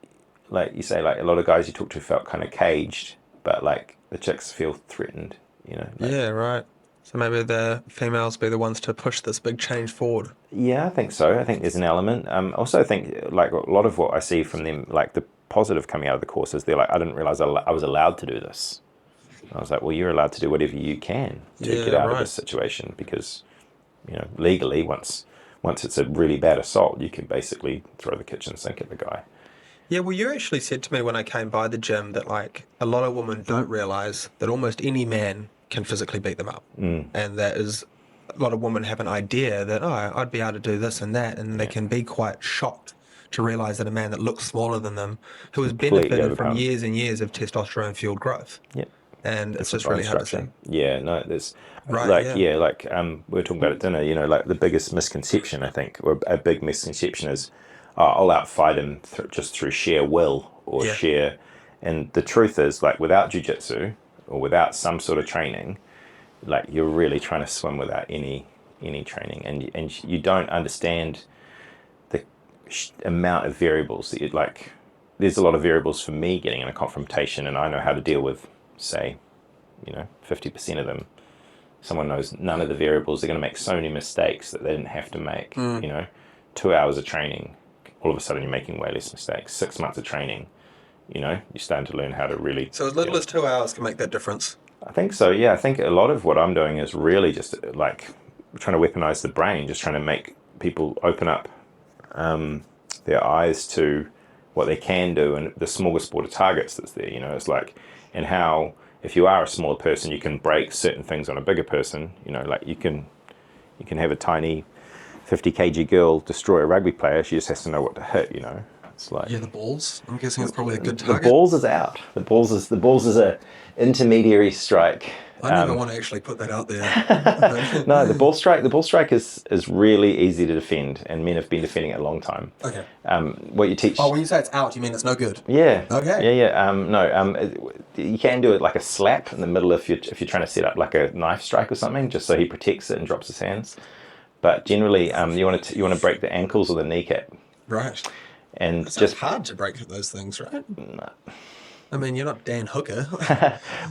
you say, like a lot of guys you talk to felt kind of caged, but like the chicks feel threatened, Yeah, right. So maybe the females be the ones to push this big change forward. Yeah, I think so. I think there's an element. Also, I think like a lot of what I see from them, like the positive coming out of the course is they're like, I didn't realize I was allowed to do this. And I was like, well, you're allowed to do whatever you can to get out of this situation, because legally, once it's a really bad assault, you can basically throw the kitchen sink at the guy. Yeah, well, you actually said to me when I came by the gym that like a lot of women don't realize that almost any man can physically beat them up, and that is a lot of women have an idea that I'd be able to do this and that, and they can be quite shocked to realize that a man that looks smaller than them, who has benefited from years and years of testosterone fueled growth. Yeah. And it's just really hard to see. Yeah, no, there's Right, we were talking about at dinner, like the biggest misconception, I think, or a big misconception is, I'll outfight him just through sheer will or sheer, and the truth is, like, without jiu-jitsu or without some sort of training, like, you're really trying to swim without any training, and you don't understand the amount of variables that you'd like. There's a lot of variables for me getting in a confrontation, and I know how to deal with, say, 50% of them. Someone knows none of the variables. They're going to make so many mistakes that they didn't have to make. 2 hours of training, all of a sudden you're making way less mistakes. 6 months of training, you're starting to learn how to really. So as little as 2 hours can make that difference. I think so. Yeah, I think a lot of what I'm doing is really just like trying to weaponize the brain, just trying to make people open up their eyes to what they can do and the smorgasbord of targets that's there. It's like, and how if you are a smaller person, you can break certain things on a bigger person. Like you can have a tiny 50 kg girl destroy a rugby player. She just has to know what to hit. It's like the balls. I'm guessing it's probably a good target. The balls is out. The balls is a intermediary strike. I never want to actually put that out there. No, the ball strike is really easy to defend, and men have been defending it a long time. Okay. What you teach. Oh, when you say it's out, you mean it's no good? Yeah. Okay. Yeah. You can do it like a slap in the middle if you're trying to set up like a knife strike or something, just so he protects it and drops his hands. But generally, you want to break the ankles or the kneecap. Right. And it's just hard to break those things, right? No. I mean, you're not Dan Hooker.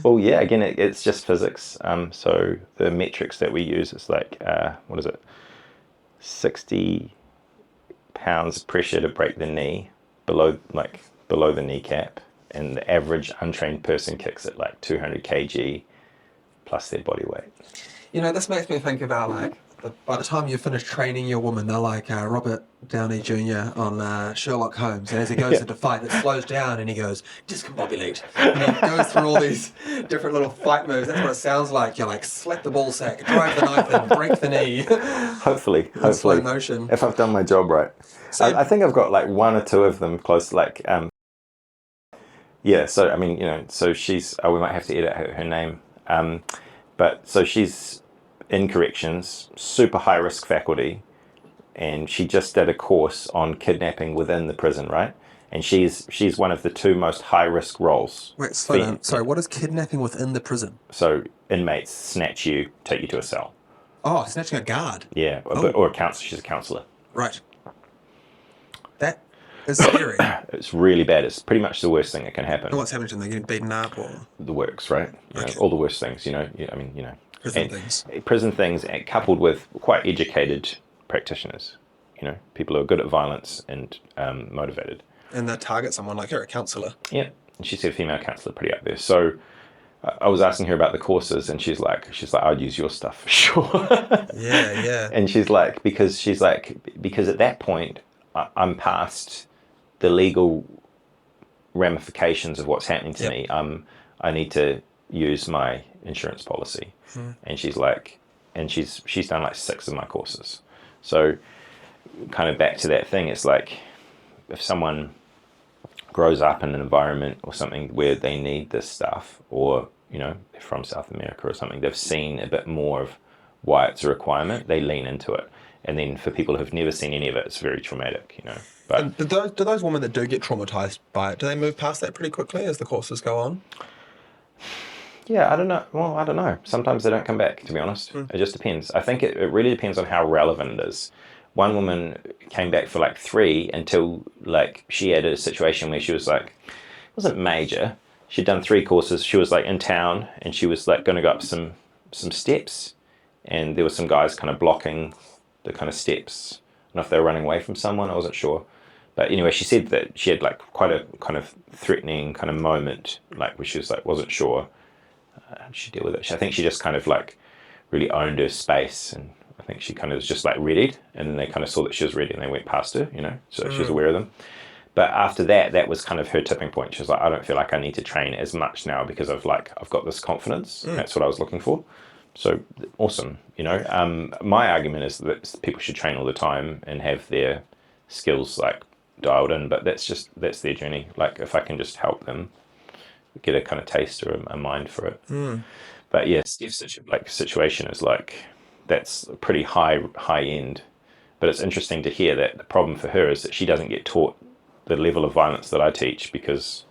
Well, yeah, again, it's just physics. So the metrics that we use is like, 60 pounds pressure to break the knee below the kneecap, and the average untrained person kicks at like 200 kg plus their body weight. This makes me think about like by the time you finish training your woman, they're like Robert Downey Jr. on Sherlock Holmes, and as he goes into fight, it slows down, and he goes discombobulate, and he goes through all these different little fight moves. That's what it sounds like. You're like slap the ball sack, drive the knife in, break the knee. Hopefully, slow motion. If I've done my job right. So I think I've got like one or two of them close. Like, yeah. So I mean, so she's. We might have to edit her name. But so she's in corrections, super high risk faculty, and she just did a course on kidnapping within the prison, right? And she's one of the two most high risk roles. Wait, slow down. Sorry, what is kidnapping within the prison? So inmates snatch you, take you to a cell. Oh, snatching a guard. Yeah, or a counselor. She's a counselor. Right. That is scary. It's really bad. It's pretty much the worst thing that can happen. And what's happening to them? They're getting beaten up, or the works, right? Okay. All the worst things. Prison things, coupled with quite educated practitioners. People who are good at violence and motivated. And that target someone like her, a counsellor. Yeah, and she's a female counsellor, pretty up there. So I was asking her about the courses, and she's like, I'd use your stuff for sure. Yeah. And she's like, because at that point I'm past the legal ramifications of what's happening to me. I need to use my insurance policy. And she's like, and she's done like 6 of my courses. So kind of back to that thing, it's like if someone grows up in an environment or something where they need this stuff, or they're from South America or something, they've seen a bit more of why it's a requirement, they lean into it. And then for people who've never seen any of it, it's very traumatic, But and do those women that do get traumatized by it, do they move past that pretty quickly as the courses go on? Yeah, I don't know. Well, I don't know. Sometimes they don't come back, to be honest. It just depends. I think it really depends on how relevant it is. One woman came back for like 3 until like she had a situation where she was like, it wasn't major. She'd done 3 courses. She was like in town, and she was like going to go up some steps, and there were some guys kind of blocking the kind of steps. I don't know if they were running away from someone. I wasn't sure. But anyway, she said that she had like quite a kind of threatening kind of moment, like where she was like, wasn't sure. How did she deal with it? I think she just kind of like really owned her space, and I think she kind of was just like readied, and then they kind of saw that she was ready and they went past her, so she was aware of them. But after that was kind of her tipping point. She was like, I don't feel like I need to train as much now because I've got this confidence. That's what I was looking for. So awesome. My argument is that people should train all the time and have their skills like dialed in, but that's their journey. Like if I can just help them get a kind of taste or a mind for it. But yeah, Steve's situation is like, that's pretty high end. But it's interesting to hear that the problem for her is that she doesn't get taught the level of violence that I teach because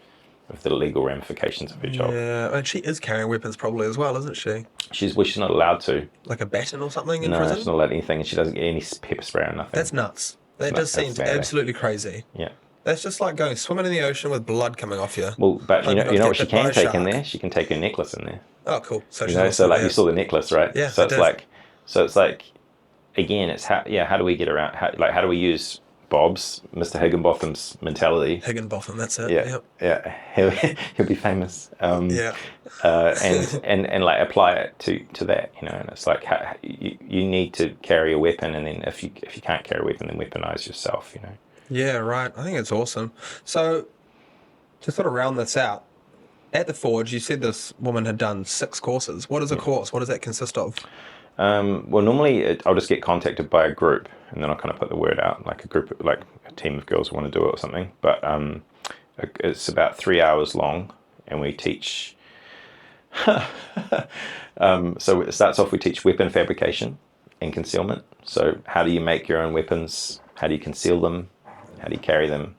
of the legal ramifications of her job. Yeah, and she is carrying weapons probably as well, isn't she? She's not allowed to. Like a baton or something in no, prison? No, she's not allowed anything, and she doesn't get any pepper spray or nothing. That's nuts. That just seems absolutely crazy. Yeah. That's just like going swimming in the ocean with blood coming off you. Well, but you know what she can take in there? She can take her necklace in there. Oh, cool. So so like you saw the necklace, right? Yeah. So it's like, again, it's how do we get around? How do we use Bob's, Mr. Higginbotham's mentality? Higginbotham, that's it. Yeah. Yep. Yeah. He'll be famous. Yeah. And like apply it to that, and it's like you need to carry a weapon, and then if you can't carry a weapon, then weaponize yourself, Yeah, right. I think it's awesome. So, to sort of round this out, at the Forge, you said this woman had done 6 courses. What is a course? What does that consist of? Well, normally I'll just get contacted by a group, and then I'll kind of put the word out, like a team of girls who want to do it or something. But it's about 3 hours long, and we teach. So it starts off, we teach weapon fabrication and concealment. So how do you make your own weapons? How do you conceal them? How do you carry them?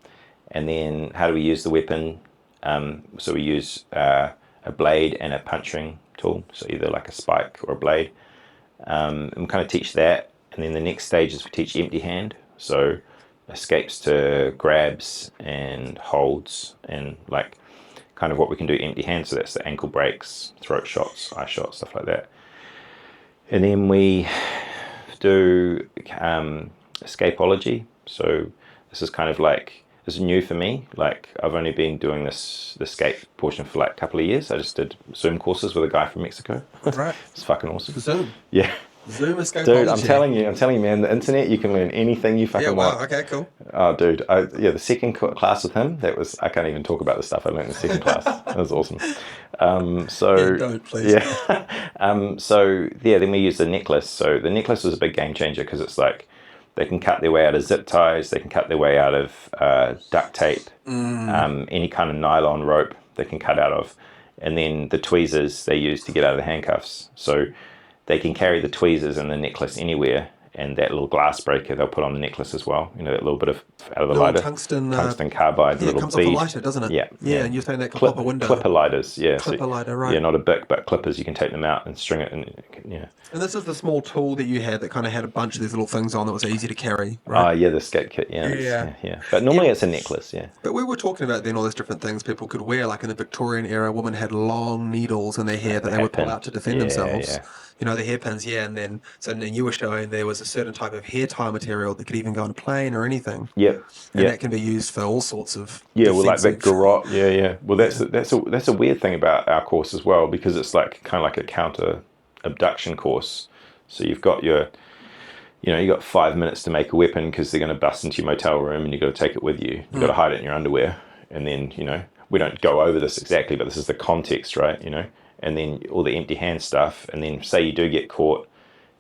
And then how do we use the weapon? So we use a blade and a puncturing tool, so either like a spike or a blade. And we kind of teach that. And then the next stage is we teach empty hand. So escapes to grabs and holds, and like kind of what we can do empty hand. So that's the ankle breaks, throat shots, eye shots, stuff like that. And then we do escapology. So this is kind of like, this is new for me. Like, I've only been doing the skate portion for like a couple of years. I just did Zoom courses with a guy from Mexico. Right. It's fucking awesome. Zoom. Yeah. Zoom escapology. Dude, I'm telling you, man, the internet, you can learn anything you fucking want. Wow, okay, cool. Oh, dude, the second class with him, I can't even talk about the stuff I learned in the second class. That was awesome. Don't, please. Then we used the necklace. So the necklace was a big game changer because it's like, they can cut their way out of zip ties, they can cut their way out of duct tape, any kind of nylon rope they can cut out of. And then the tweezers they use to get out of the handcuffs. So they can carry the tweezers and the necklace anywhere, and that little glass breaker they'll put on the necklace as well. You know, that little bit of out of the lighter, tungsten carbide, yeah, little it comes bead. off a lighter, doesn't it? Yeah. And you're saying that can pop a window. Clipper lighters, yeah. Clipper lighter, right? Yeah, not a bic, but clippers. You can take them out and string it, and yeah. And this is the small tool that you had that kind of had a bunch of these little things on that was easy to carry, right? Yeah, the skate kit, yeah. But normally it's a necklace, yeah. But we were talking about then all those different things people could wear. Like in the Victorian era, women had long needles in their hair that they would pull out to defend themselves. Yeah. You know, the hairpins, and then you were showing there was a certain type of hair tie material that could even go on a plane or anything. Yep. And that can be used for all sorts of well, like the garrote. Yeah. Well, that's a weird thing about our course as well, because it's like kind of like a counter abduction course. So you've got you got 5 minutes to make a weapon because they're going to bust into your motel room, and you've got to take it with you. You've got to hide it in your underwear, and then we don't go over this exactly, but this is the context, right? And then all the empty hand stuff, and then say you do get caught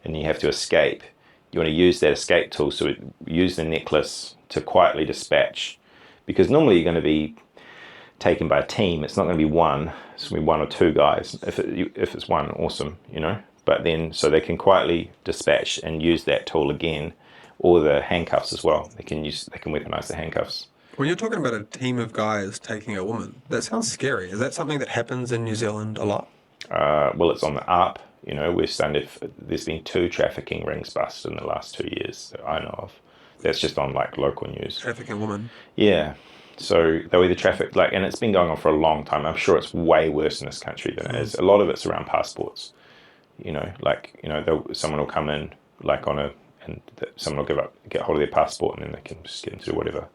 and you have to escape, you want to use that escape tool. So use the necklace to quietly dispatch, because normally you're going to be taken by a team. It's not going to be one. It's going to be one or two guys. If it's one, awesome, But then, so they can quietly dispatch and use that tool again, or the handcuffs as well. They can weaponize the handcuffs. When you're talking about a team of guys taking a woman, that sounds scary. Is that something that happens in New Zealand a lot? Well, it's on the up. There's been 2 trafficking rings bust in the last 2 years that I know of. That's just on like local news. Trafficking women. Yeah. So they'll either traffic, and it's been going on for a long time. I'm sure it's way worse in this country than it is. A lot of it's around passports. Someone will come in someone will get hold of their passport, and then they can just get into whatever.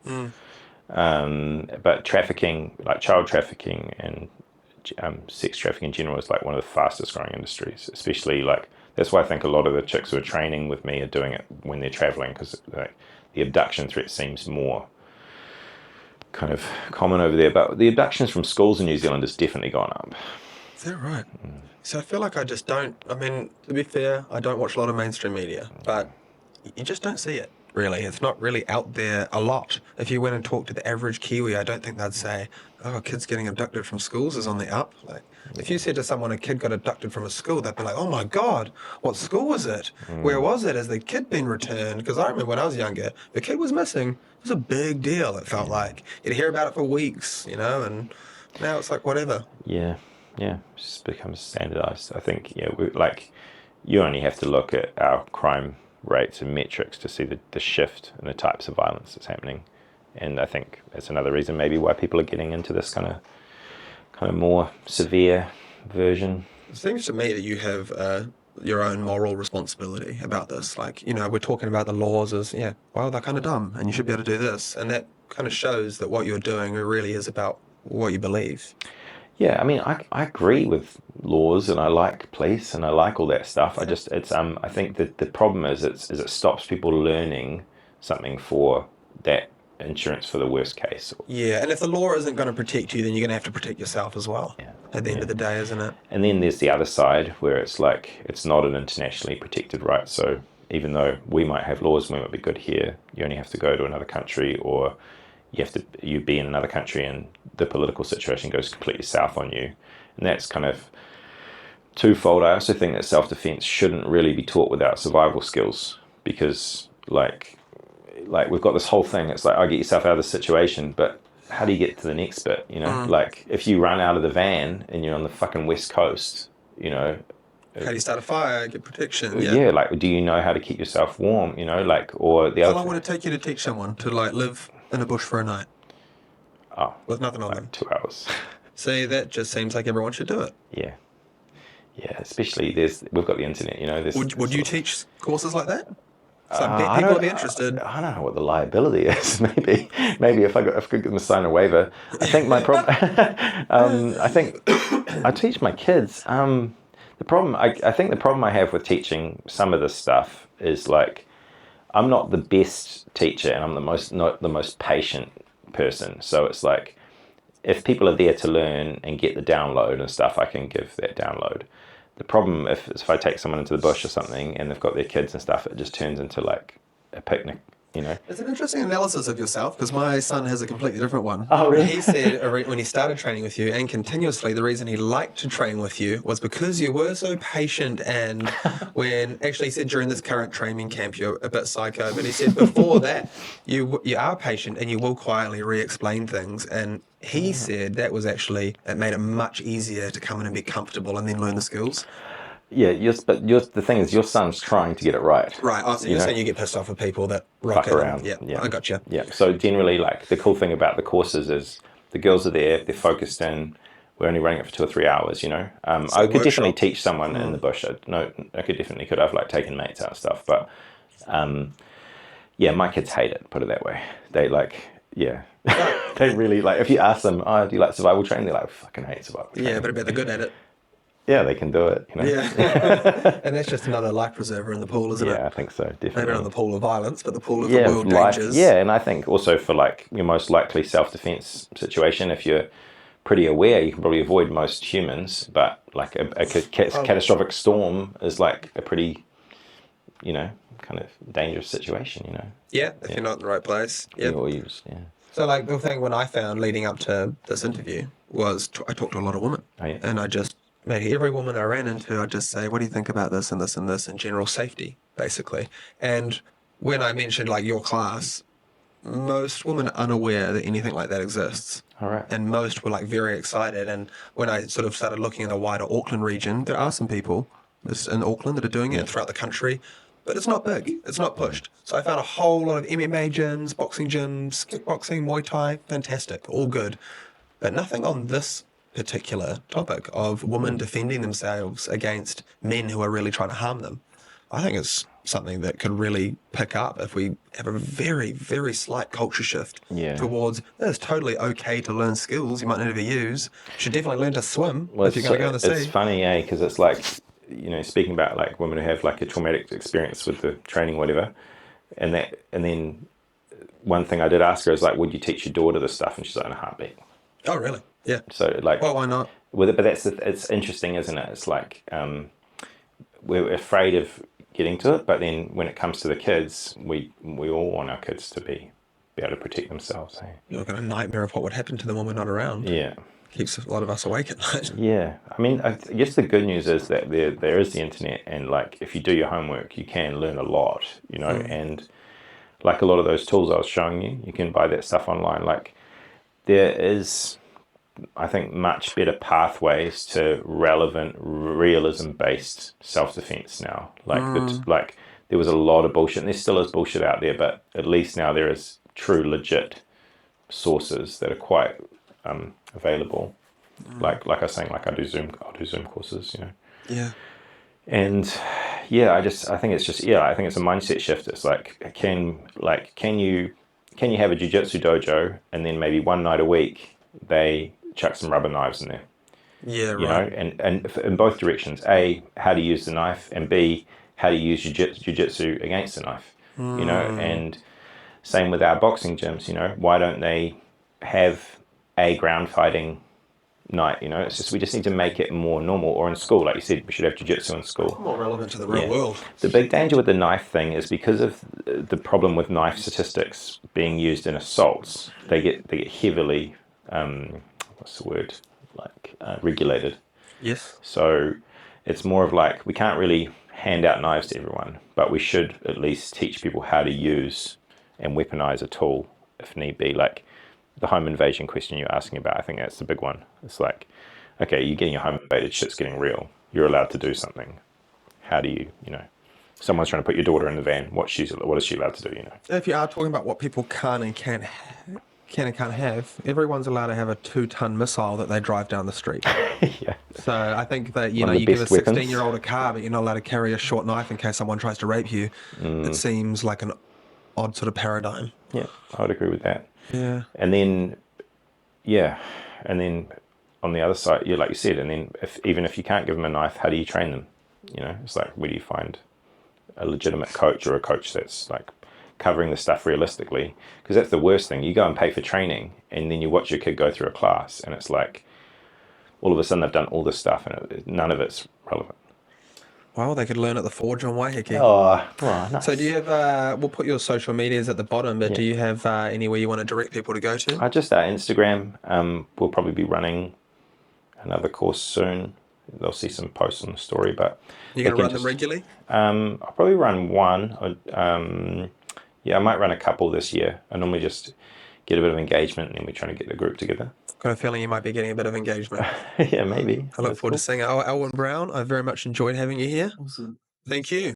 But trafficking, like child trafficking and sex trafficking in general, is like one of the fastest growing industries. Especially that's why I think a lot of the chicks who are training with me are doing it when they're traveling, because the abduction threat seems more kind of common over there. But the abductions from schools in New Zealand has definitely gone up. Is that right? So I feel like I just don't, to be fair, I don't watch a lot of mainstream media, but you just don't see it, really. It's not really out there a lot. If you went and talked to the average Kiwi, I don't think they'd say, oh, kids getting abducted from schools is on the up. If you said to someone a kid got abducted from a school, they'd be like, oh my God, what school was it? Where was it? Has the kid been returned? Because I remember when I was younger, the kid was missing. It was a big deal, it felt like. You'd hear about it for weeks, and now it's like whatever. Yeah, it just becomes standardized. I think, you only have to look at our crime rates and metrics to see the shift in the types of violence that's happening. And I think that's another reason maybe why people are getting into this kind of more severe version. It seems to me that you have your own moral responsibility about this. We're talking about the laws as, well, they're kind of dumb and you should be able to do this. And that kind of shows that what you're doing really is about what you believe. Yeah, I mean, I agree with laws, and I like police, and I like all that stuff. I think that the problem is it stops people learning something for that insurance for the worst case. Yeah, and if the law isn't going to protect you, then you're going to have to protect yourself as well. Yeah. At the end of the day, isn't it? And then there's the other side where it's like it's not an internationally protected right. So even though we might have laws and we might be good here, you only have to go to another country, or you be in another country and the political situation goes completely south on you. And that's kind of twofold. I also think that self-defense shouldn't really be taught without survival skills, because like we've got this whole thing. It's like, get yourself out of the situation, but how do you get to the next bit? Like if you run out of the van and you're on the fucking West Coast, how do you start a fire, get protection? Yeah, do you know how to keep yourself warm? Or the other. How long would it take you to teach someone to live in a bush for a night? Oh, with nothing on them. 2 hours. See, that just seems like everyone should do it. Yeah, especially we've got the internet. Would you teach courses like that? People will be interested. I don't know what the liability is. Maybe if I could get them to sign a waiver. I think my problem. I think I teach my kids. The problem. I think the problem I have with teaching some of this stuff is like I'm not the best teacher, and I'm not the most patient person. So it's like if people are there to learn and get the download and stuff, I can give that download. The problem if I take someone into the bush or something and they've got their kids and stuff, it just turns into like a picnic, you know. It's an interesting analysis of yourself because my son has a completely different one. Oh, really? He said when he started training with you and continuously, the reason he liked to train with you was because you were so patient. And when actually he said during this current training camp you're a bit psycho, but he said before that you are patient and you will quietly re-explain things. And he said that was actually, it made it much easier to come in and be comfortable and then learn the skills. Yeah, the thing is, your son's trying to get it right. Right. Oh, so you're saying you get pissed off with people that rock Fuck around. Yeah, I got you. Yeah. So generally, like the cool thing about the courses is the girls are there, they're focused in. We're only running it for 2 or 3 hours, you know. I could definitely teach someone in the bush. I could have like taken mates out and stuff, but yeah, my kids hate it. Put it that way. They like, yeah. They really like. If you ask them, "Oh, do you like survival training?" They're like, "I fucking hate survival training." Yeah, but I bet they're good at it. Yeah, they can do it. You know? Yeah, and that's just another life preserver in the pool, isn't it? Yeah, I think so. Definitely. Maybe not the pool of violence, but the pool of the world life, dangers. yeah, and I think also for like your most likely self-defense situation, if you're pretty aware, you can probably avoid most humans. But like a catastrophic storm is like a pretty, you know, kind of dangerous situation. You know. Yeah, if you're not in the right place. Yeah. Yeah. So like the thing when I found leading up to this interview was I talked to a lot of women, and I just maybe every woman I ran into, I'd just say, "What do you think about this and this and this?" and general safety, basically. And when I mentioned like your class, most women are unaware that anything like that exists. All right. And most were like very excited. And when I sort of started looking in the wider Auckland region, there are some people in Auckland that are doing it and throughout the country. But it's not big. It's not pushed. So I found a whole lot of MMA gyms, boxing gyms, kickboxing, Muay Thai, fantastic, all good. But nothing on this particular topic of women defending themselves against men who are really trying to harm them. I think it's something that could really pick up if we have a very, very slight culture shift towards it's totally okay to learn skills you might never use. You should definitely learn to swim if you're going to go in the sea. It's funny, because it's like, you know, speaking about like women who have like a traumatic experience with the training, whatever, and then one thing I did ask her is like, would you teach your daughter this stuff? And she's like, in a heartbeat. Oh, really? Yeah. So like, well, why not? With it, but it's interesting, isn't it? It's like we're afraid of getting to it, but then when it comes to the kids, we all want our kids to be able to protect themselves. Hey? You're got a nightmare of what would happen to them when we're not around. Yeah. Keeps a lot of us awake at night. Yeah, I mean, I guess the good news is that there is the internet, and like if you do your homework, you can learn a lot, you know. And like a lot of those tools I was showing you, you can buy that stuff online. Like there is, I think, much better pathways to relevant realism-based self-defense now. Like there was a lot of bullshit, and there still is bullshit out there, but at least now there is true, legit sources that are quite available. Like I was saying, like I'll do Zoom courses, you know. Yeah. And yeah, I think it's a mindset shift. It's like can you have a jiu-jitsu dojo and then maybe one night a week they chuck some rubber knives in there. Yeah, right. You know, and in both directions. A, how to use the knife, and B, how to use jiu-jitsu against the knife. You know, and same with our boxing gyms, you know, why don't they have a ground fighting night, you know? It's just we just need to make it more normal. Or in school, like you said, we should have jiu-jitsu in school. More relevant to the real world. The big danger with the knife thing is because of the problem with knife statistics being used in assaults, they get heavily regulated. Yes. So it's more of like we can't really hand out knives to everyone, but we should at least teach people how to use and weaponize a tool if need be. Like the home invasion question you're asking about, I think that's the big one. It's like, okay, you're getting your home invaded, shit's getting real. You're allowed to do something. How do you know, someone's trying to put your daughter in the van, what is she allowed to do, you know? If you are talking about what people can and can't can and can't have, everyone's allowed to have a 2-ton missile that they drive down the street. Yeah. So I think that, One of the you give a best weapons. 16-year-old a car, but you're not allowed to carry a short knife in case someone tries to rape you. It seems like an odd sort of paradigm. Yeah, I would agree with that. Yeah. And then, and then on the other side, like you said, and then even if you can't give them a knife, how do you train them? It's like, where do you find a legitimate coach or a coach that's like covering the stuff realistically? Because that's the worst thing. You go and pay for training, and then you watch your kid go through a class, and it's like, all of a sudden they've done all this stuff, and none of it's relevant. Well, they could learn at the Forge on Waiheke. Oh, nice. So do you have, we'll put your social medias at the bottom, but do you have anywhere you want to direct people to go to? Just Instagram. We'll probably be running another course soon. They'll see some posts on the story, but You're going to run them regularly? I'll probably run one. I might run a couple this year. I normally just get a bit of engagement, and then we're trying to get the group together. Got a feeling you might be getting a bit of engagement. Yeah, maybe. I look forward to seeing it. Elwyn Brown, I very much enjoyed having you here. Awesome. Thank you.